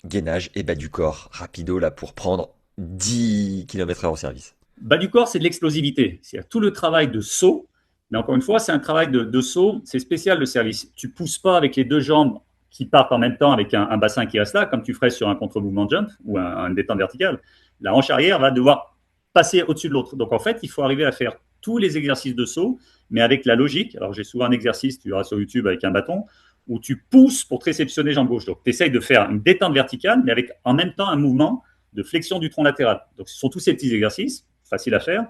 gainage et bas du corps, rapido là pour prendre 10 km/h au service? Bas du corps, c'est de l'explosivité. C'est tout le travail de saut. Mais encore une fois, c'est un travail de saut. C'est spécial le service. Tu pousses pas avec les deux jambes qui partent en même temps avec un bassin qui reste là, comme tu ferais sur un contre-mouvement de jump ou un détente verticale. La hanche arrière va devoir passer au-dessus de l'autre. Donc en fait, il faut arriver à faire tous les exercices de saut, mais avec la logique. Alors j'ai souvent un exercice, tu verras sur YouTube avec un bâton, où tu pousses pour te réceptionner jambe gauche. Donc tu essayes de faire une détente verticale, mais avec en même temps un mouvement de flexion du tronc latéral. Donc ce sont tous ces petits exercices facile à faire.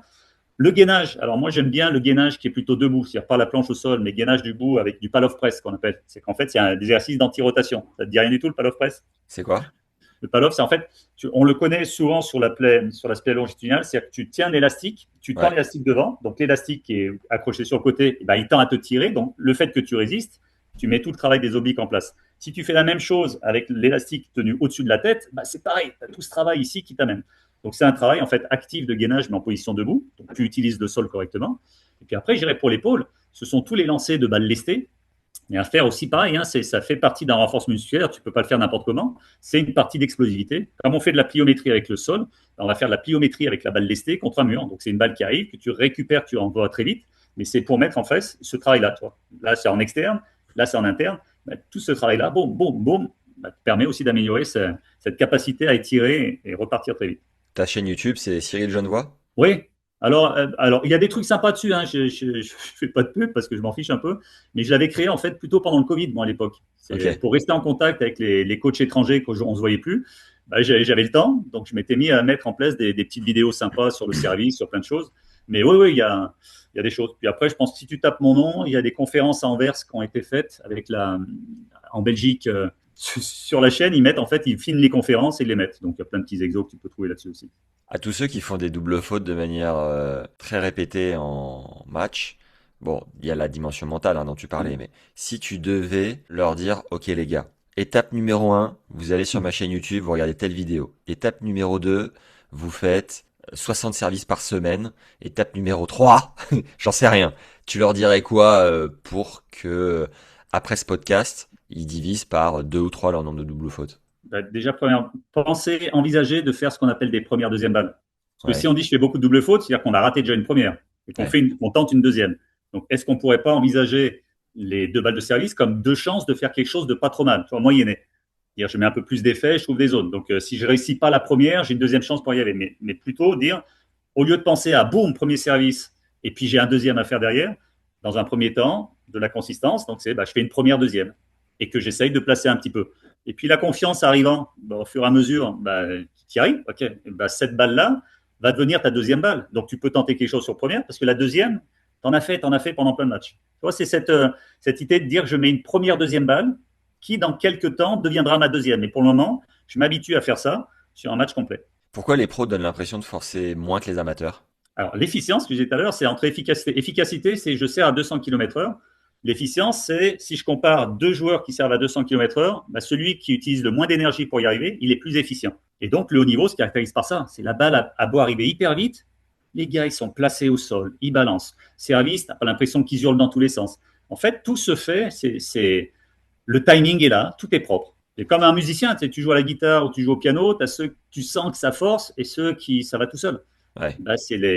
Le gainage, alors moi j'aime bien le gainage qui est plutôt debout, c'est-à-dire pas la planche au sol, mais gainage debout avec du pal-off press qu'on appelle. C'est qu'en fait c'est un exercice d'anti-rotation. Ça te dit rien du tout le pal-off press? C'est quoi? Le pal-off, c'est en fait, on le connaît souvent sur l'aspect longitudinal, c'est-à-dire que tu tiens l'élastique, tu tends Ouais. l'élastique devant, donc l'élastique qui est accroché sur le côté, eh ben, il tend à te tirer, donc le fait que tu résistes, tu mets tout le travail des obliques en place. Si tu fais la même chose avec l'élastique tenu au-dessus de la tête, bah, c'est pareil, tu as tout ce travail ici qui t'amène. Donc c'est un travail en fait actif de gainage mais en position debout, donc tu utilises le sol correctement. Et puis après, je dirais pour l'épaule, ce sont tous les lancers de balles lestées. Et à faire aussi pareil, hein, ça fait partie d'un renforcement musculaire, tu ne peux pas le faire n'importe comment. C'est une partie d'explosivité. Comme on fait de la pliométrie avec le sol, on va faire de la pliométrie avec la balle lestée contre un mur. Donc c'est une balle qui arrive, que tu récupères, tu envoies très vite, mais c'est pour mettre en face ce travail-là. Toi. Là, c'est en externe, là, c'est en interne. Bah, tout ce travail-là, boum, boum, boum, bah, permet aussi d'améliorer cette capacité à étirer et repartir très vite. Ta chaîne YouTube, c'est Cyril Genevoix? Oui. Alors, il y a des trucs sympas dessus. Hein. Je fais pas de pub parce que je m'en fiche un peu, mais je l'avais créé en fait plutôt pendant le Covid, moi à l'époque. C'est Ok. pour rester en contact avec les coachs étrangers qu'on ne se voyait plus. Bah, j'avais le temps, donc je m'étais mis à mettre en place des petites vidéos sympas sur le service, sur plein de choses. Mais oui, oui, il y a des choses. Puis après, je pense que si tu tapes mon nom, il y a des conférences à Anvers qui ont été faites en Belgique sur la chaîne. Ils filment les conférences et ils les mettent. Donc il y a plein de petits exos que tu peux trouver là-dessus aussi. À tous ceux qui font des doubles fautes de manière très répétée en match, bon, il y a la dimension mentale dont tu parlais, mais si tu devais leur dire, ok les gars, étape numéro un, vous allez sur ma chaîne YouTube, vous regardez telle vidéo. Étape numéro 2, vous faites 60 services par semaine. Étape numéro 3, j'en sais rien. Tu leur dirais quoi pour que, après ce podcast, ils divisent par 2 ou 3 leur nombre de doubles fautes? Bah, déjà, penser, envisager de faire ce qu'on appelle des premières, deuxièmes balles. Parce que si Ouais, on dit je fais beaucoup de doubles fautes, c'est-à-dire qu'on a raté déjà une première et ouais. qu'on tente une deuxième. Donc, est-ce qu'on ne pourrait pas envisager les deux balles de service comme deux chances de faire quelque chose de pas trop mal, tu vois, moyenné? Dire je mets un peu plus d'effets, je trouve des zones. Donc, si je ne réussis pas la première, j'ai une deuxième chance pour y aller. Mais plutôt dire, au lieu de penser à boum, premier service, et puis j'ai un deuxième à faire derrière, dans un premier temps, de la consistance. Donc, c'est je fais une première, deuxième et que j'essaye de placer un petit peu. Et puis la confiance arrivant, au fur et à mesure, tu y arrives. Ok, cette balle-là va devenir ta deuxième balle. Donc tu peux tenter quelque chose sur première parce que la deuxième, t'en as fait pendant plein de matchs. Tu vois, c'est cette idée de dire que je mets une première, deuxième balle qui, dans quelques temps, deviendra ma deuxième. Et pour le moment, je m'habitue à faire ça sur un match complet. Pourquoi les pros donnent l'impression de forcer moins que les amateurs? Alors, l'efficience, que je disais tout à l'heure, c'est entre efficacité. Efficacité, c'est je sers à 200 km/h. L'efficience, c'est si je compare deux joueurs qui servent à 200 km/h, celui qui utilise le moins d'énergie pour y arriver, il est plus efficient. Et donc, le haut niveau se caractérise par ça. C'est la balle à beau arriver hyper vite. Les gars, ils sont placés au sol, ils balancent. Service, t'as pas l'impression qu'ils hurlent dans tous les sens. En fait, tout se fait, le timing est là, tout est propre. Et comme un musicien, tu joues à la guitare ou tu joues au piano, tu as ceux que tu sens que ça force et ceux qui ça va tout seul. Ouais.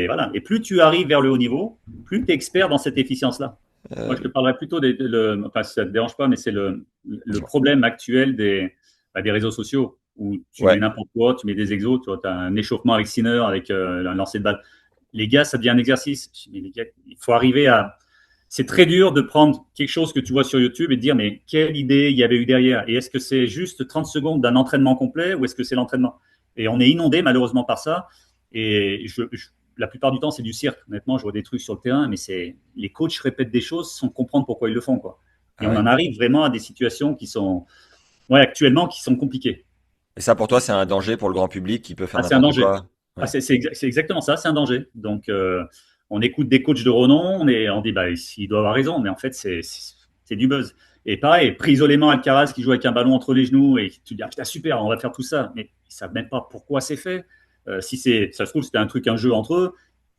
Voilà. Et plus tu arrives vers le haut niveau, plus tu es expert dans cette efficience-là. Moi, Euh, je te parlerai plutôt enfin, si ça ne te dérange pas, mais c'est le dis-moi. problème actuel des réseaux sociaux où tu mets Ouais. n'importe quoi, tu mets des exos, tu as un échauffement avec Sinner, avec un lancer de balle. Les gars, ça devient un exercice. Mais les gars, il faut arriver à. C'est très dur de prendre quelque chose que tu vois sur YouTube et de dire, mais quelle idée il y avait eu derrière? Et est-ce que c'est juste 30 secondes d'un entraînement complet ou est-ce que c'est l'entraînement? Et on est inondé malheureusement par ça. Et la plupart du temps, c'est du cirque. Honnêtement, je vois des trucs sur le terrain, mais les coachs répètent des choses sans comprendre pourquoi ils le font, quoi. Et Ah on ouais. en arrive vraiment à des situations qui sont, ouais, actuellement, qui sont compliquées. Et ça, pour toi, c'est un danger pour le grand public qui peut faire Ah, c'est un n'importe danger. quoi? Ah, Ouais. c'est exactement ça, c'est un danger. Donc, on écoute des coachs de renom et on dit, bah, il doit avoir raison, mais en fait, c'est du buzz. Et pareil, pris isolément, Alcaraz qui joue avec un ballon entre les genoux et tu te dis, ah, putain, super, on va faire tout ça. Mais ils savent même pas pourquoi c'est fait. Si ça se trouve, c'était un jeu entre eux.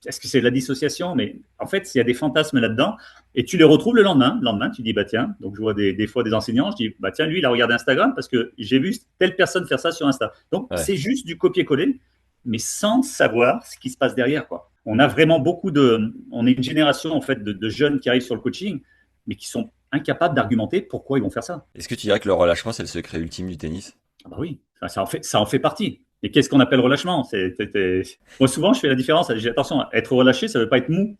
Est-ce que c'est de la dissociation? Mais en fait, il y a des fantasmes là-dedans et tu les retrouves le lendemain. Le lendemain, tu dis, bah tiens, donc je vois des fois des enseignants, je dis, bah tiens, lui, il a regardé Instagram parce que j'ai vu telle personne faire ça sur Insta. Donc, Ouais. c'est juste du copier-coller, mais sans savoir ce qui se passe derrière, quoi. On a vraiment on est une génération en fait de jeunes qui arrivent sur le coaching, mais qui sont incapables d'argumenter pourquoi ils vont faire ça. Est-ce que tu dirais que le relâchement, c'est le secret ultime du tennis? Ah bah oui, ça en fait partie. Et qu'est-ce qu'on appelle relâchement? Moi, souvent, je fais la différence. Je dis, attention, être relâché, ça ne veut pas être mou.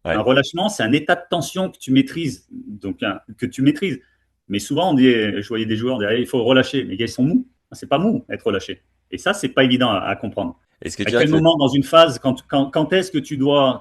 Un Ouais. relâchement, c'est un état de tension que tu maîtrises. Donc, que tu maîtrises. Mais souvent, je voyais des joueurs dire, il faut relâcher. Mais les gars, ils sont mous. C'est pas mou, être relâché. Et ça, c'est pas évident à comprendre. Est-ce que tu À dirais quel que le... moment dans une phase, quand est-ce que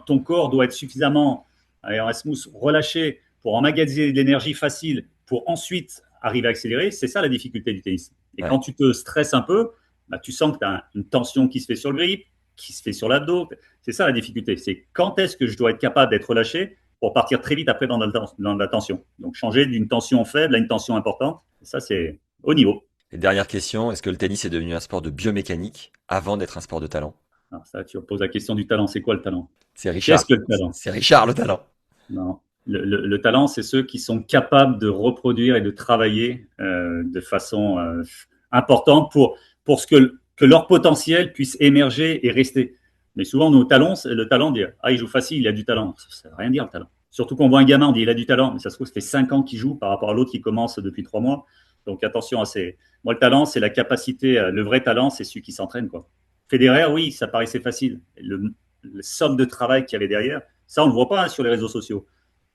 ton corps doit être suffisamment, allez, en smooth, relâché pour emmagasiner de l'énergie facile pour ensuite arriver à accélérer? C'est ça la difficulté du tennis. Et Ouais. quand tu te stresses un peu, bah, tu sens que tu as une tension qui se fait sur le grip, qui se fait sur l'abdos. C'est ça la difficulté. C'est quand est-ce que je dois être capable d'être relâché pour partir très vite après dans la tension. Donc changer d'une tension faible à une tension importante, ça c'est au niveau. Et dernière question, est-ce que le tennis est devenu un sport de biomécanique avant d'être un sport de talent? Alors ça, tu poses la question du talent. C'est quoi le talent? C'est Richard. Qu'est-ce que le talent? C'est Richard le talent. Non. Le talent, c'est ceux qui sont capables de reproduire et de travailler de façon importante pour que leur potentiel puisse émerger et rester. Mais souvent, le talent, dit, ah, il joue facile, il a du talent. Ça ne veut rien dire, le talent. Surtout qu'on voit un gamin, on dit, il a du talent. Mais ça se trouve, ça fait 5 ans qu'il joue par rapport à l'autre qui commence depuis 3 mois. Donc, attention à ces. Moi, le talent, c'est la capacité. Le vrai talent, c'est celui qui s'entraîne, quoi. Federer, oui, ça paraissait facile. Le somme de travail qu'il y avait derrière, ça, on ne le voit pas sur les réseaux sociaux.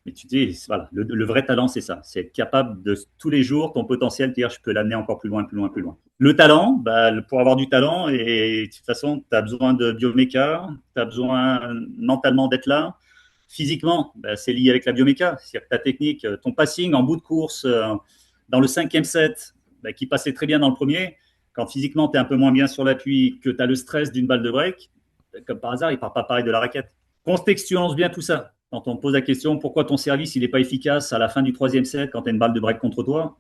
Mais tu dis, voilà, le vrai talent, c'est ça. C'est être capable de tous les jours, ton potentiel, dire, je peux l'amener encore plus loin, plus loin, plus loin. Le talent, bah, pour avoir du talent, et de toute façon, tu as besoin de bioméca, tu as besoin mentalement d'être là. Physiquement, bah, c'est lié avec la bioméca. C'est-à-dire que ta technique, ton passing en bout de course, dans le 5e set, bah, qui passait très bien dans le premier, quand physiquement, tu es un peu moins bien sur l'appui, que tu as le stress d'une balle de break, comme par hasard, il ne part pas pareil de la raquette. Contextualise bien tout ça. Quand on pose la question pourquoi ton service il n'est pas efficace à la fin du 3e set quand tu as une balle de break contre toi,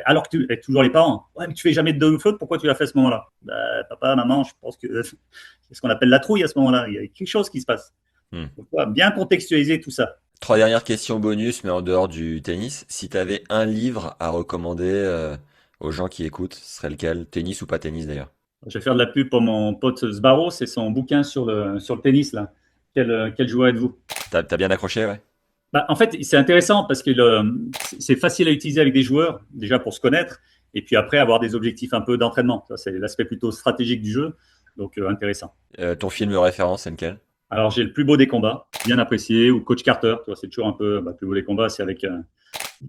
alors que tu es toujours les parents. Ouais, mais tu fais jamais de double faute, pourquoi tu l'as fait à ce moment-là? Papa, maman, je pense que c'est ce qu'on appelle la trouille à ce moment-là. Il y a quelque chose qui se passe. Hmm. Donc, bien contextualiser tout ça. 3 dernières questions bonus, mais en dehors du tennis. Si tu avais un livre à recommander aux gens qui écoutent, ce serait lequel? Tennis ou pas tennis d'ailleurs? Je vais faire de la pub pour mon pote Sbarro, c'est son bouquin sur le tennis. Là. Quel joueur êtes-vous? T'as bien accroché, ouais? Bah, en fait, c'est intéressant parce que c'est facile à utiliser avec des joueurs, déjà pour se connaître, et puis après avoir des objectifs un peu d'entraînement. Ça, c'est l'aspect plutôt stratégique du jeu, donc intéressant. Ton film de référence, c'est lequel? Alors, j'ai le plus beau des combats, bien apprécié, ou Coach Carter, tu vois, c'est toujours un peu, le plus beau des combats, c'est avec le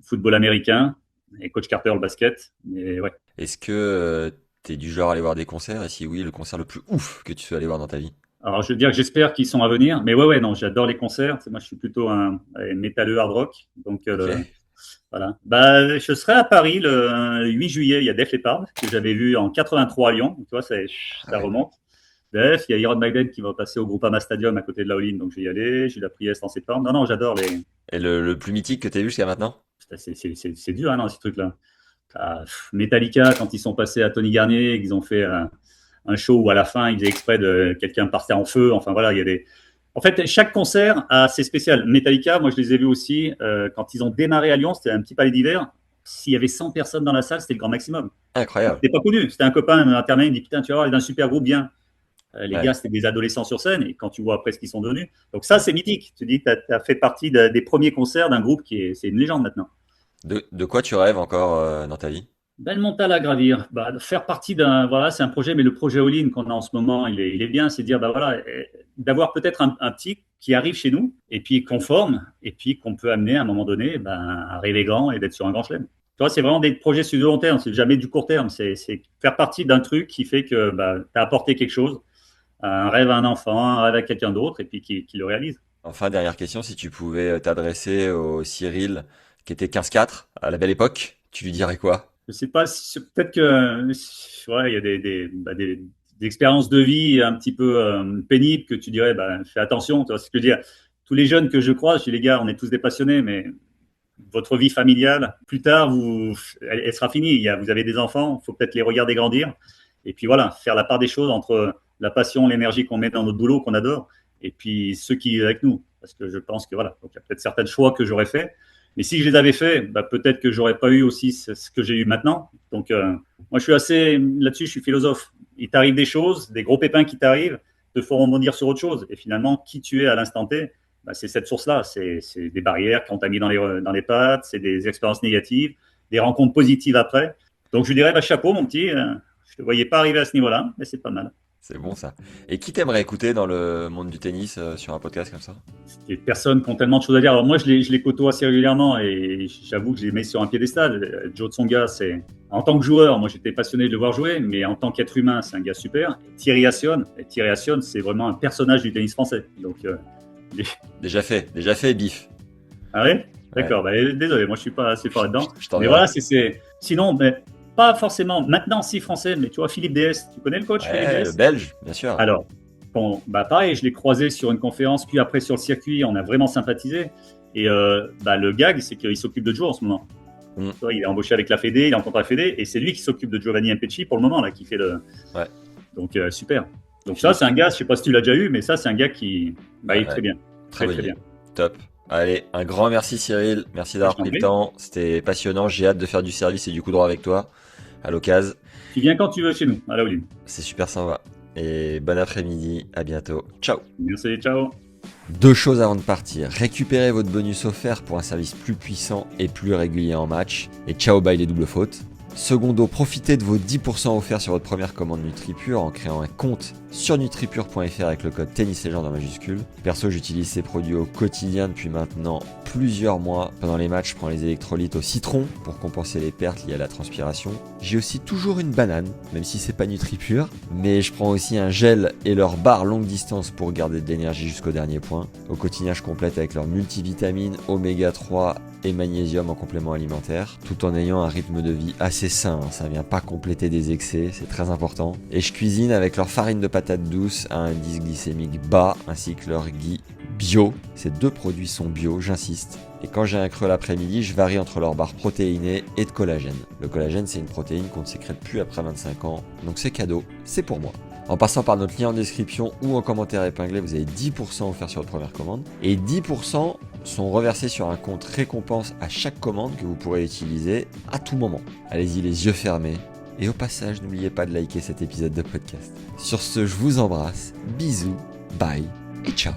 football américain, et Coach Carter, le basket. Mais ouais. Est-ce que t'es du genre à aller voir des concerts? Et si oui, le concert le plus ouf que tu sois aller voir dans ta vie? Alors, je veux dire que j'espère qu'ils sont à venir, mais ouais, non, j'adore les concerts. Moi, je suis plutôt un métalleux hard rock, donc Ok. voilà. Bah, je serai à Paris le 8 juillet. Il y a Def Leppard que j'avais vu en 83 à Lyon. Tu vois, ça Ah ouais. remonte. Def, il y a Iron Maiden qui va passer au Groupama Stadium à côté de la All-In, donc je vais y aller. J'ai la Priest en septembre. Non, j'adore les. Et le plus mythique que t'as vu jusqu'à maintenant? C'est dur, hein, non, ces trucs-là. Metallica, quand ils sont passés à Tony Garnier, qu'ils ont fait un show où à la fin, ils faisaient exprès de quelqu'un partait en feu. Enfin voilà, il y a des. En fait, chaque concert a ses spéciales. Metallica, moi je les ai vus aussi quand ils ont démarré à Lyon, c'était un petit palais d'hiver. S'il y avait 100 personnes dans la salle, c'était le grand maximum. Incroyable. C'était pas connu. C'était un copain intermédiaire, il dit putain, tu vas voir, il est d'un super groupe bien. Les Ouais. gars, c'était des adolescents sur scène, et quand tu vois après ce qu'ils sont devenus. Donc ça, c'est mythique. Tu dis, tu as fait partie des premiers concerts d'un groupe c'est une légende maintenant. De quoi tu rêves encore dans ta vie? Belle montagne à gravir. Bah, de faire partie voilà, c'est un projet, mais le projet All-in qu'on a en ce moment, il est bien. C'est de dire, bah voilà, d'avoir peut-être un petit qui arrive chez nous, et puis qu'on forme, et puis qu'on peut amener à un moment donné à rêver grand et d'être sur un grand chelem. Tu vois, c'est vraiment des projets sur le long terme, c'est jamais du court terme. C'est faire partie d'un truc qui fait que tu as apporté quelque chose un rêve à un enfant, un rêve à quelqu'un d'autre, et puis qui le réalise. Enfin, dernière question, si tu pouvais t'adresser au Cyril qui était 15-4 à la belle époque, tu lui dirais quoi? Je sais pas, peut-être que ouais, il y a des expériences de vie un petit peu pénibles que tu dirais, bah, fais attention, tu vois ce que je veux dire. Tous les jeunes que je croise, je dis les gars, on est tous des passionnés, mais votre vie familiale, plus tard, elle sera finie. Vous avez des enfants, il faut peut-être les regarder grandir. Et puis voilà, faire la part des choses entre la passion, l'énergie qu'on met dans notre boulot, qu'on adore, et puis ceux qui vivent avec nous. Parce que je pense que voilà, donc il y a peut-être certains choix que j'aurais fait. Mais si je les avais faits, bah, peut-être que j'aurais pas eu aussi ce que j'ai eu maintenant. Donc moi, je suis assez là-dessus, je suis philosophe. Il t'arrive des choses, des gros pépins qui t'arrivent, te font rebondir sur autre chose. Et finalement, qui tu es à l'instant T, bah, c'est cette source-là. C'est des barrières qu'on t'a mis dans les pattes, c'est des expériences négatives, des rencontres positives après. Donc je dirais, bah, chapeau, mon petit. Je ne te voyais pas arriver à ce niveau-là, mais c'est pas mal. C'est bon ça. Et qui t'aimerais écouter dans le monde du tennis sur un podcast comme ça? Des personnes qui ont tellement de choses à dire. Alors moi, je les côtoie assez régulièrement et j'avoue que je les mets sur un piédestal. Joe Tsonga, en tant que joueur, moi j'étais passionné de le voir jouer, mais en tant qu'être humain, c'est un gars super. Thierry Assion, c'est vraiment un personnage du tennis français. Donc les- Déjà fait, bif. ah ouais, d'accord. Ouais, Bah, désolé, moi je suis pas assez fort là-dedans. je Mais t'enverrai. voilà, sinon, mais pas forcément. Maintenant, si français, mais tu vois Philippe DS, tu connais le coach Philippe Ouais, le DS? belge, bien sûr. Alors, bon, bah pareil, je l'ai croisé sur une conférence, puis après sur le circuit, on a vraiment sympathisé. Et bah, le gag, c'est qu'il s'occupe de Joe en ce moment. Mm. Tu vois, il est embauché avec la Fédé, il est en contrat Fédé, et c'est lui qui s'occupe de Giovanni Impecci pour le moment, là, qui fait le. Ouais. Donc, super. Donc, ça, c'est un gars, je sais pas si tu l'as déjà eu, mais ça, c'est un gars qui. Bah, il est Ouais, très bien. très Très, bonne très idée. bien. Top. Allez, un grand merci Cyril. Merci d'avoir Je t'en pris le prie. temps. C'était passionnant. J'ai hâte de faire du service et du coup droit avec toi à l'occasion. Tu viens quand tu veux chez nous, à la Oline. C'est super sympa. Et bon après-midi. À bientôt. Ciao. Merci, ciao. Deux choses avant de partir. Récupérez votre bonus offert pour un service plus puissant et plus régulier en match. Et ciao bye les doubles fautes. Secondo, profitez de vos 10% offerts sur votre première commande NutriPure en créant un compte sur nutripure.fr avec le code TennisLégende en majuscule. Perso, j'utilise ces produits au quotidien depuis maintenant plusieurs mois. Pendant les matchs, je prends les électrolytes au citron pour compenser les pertes liées à la transpiration. J'ai aussi toujours une banane, même si c'est pas NutriPure. Mais je prends aussi un gel et leur barre longue distance pour garder de l'énergie jusqu'au dernier point. Au quotidien, je complète avec leurs multivitamines, oméga 3 et magnésium en complément alimentaire, tout en ayant un rythme de vie assez sain. Ça vient pas compléter des excès, c'est très important. Et je cuisine avec leur farine de patates douces à indice glycémique bas, ainsi que leur ghee bio. Ces deux produits sont bio, j'insiste. Et quand j'ai un creux l'après-midi, je varie entre leurs barres protéinées et de collagène. Le collagène, c'est une protéine qu'on ne sécrète plus après 25 ans, donc c'est cadeau, c'est pour moi. En passant par notre lien en description ou en commentaire épinglé, vous avez 10% offert sur votre première commande. Et 10% sont reversés sur un compte récompense à chaque commande que vous pourrez utiliser à tout moment. Allez-y les yeux fermés. Et au passage, n'oubliez pas de liker cet épisode de podcast. Sur ce, je vous embrasse. Bisous, bye et ciao.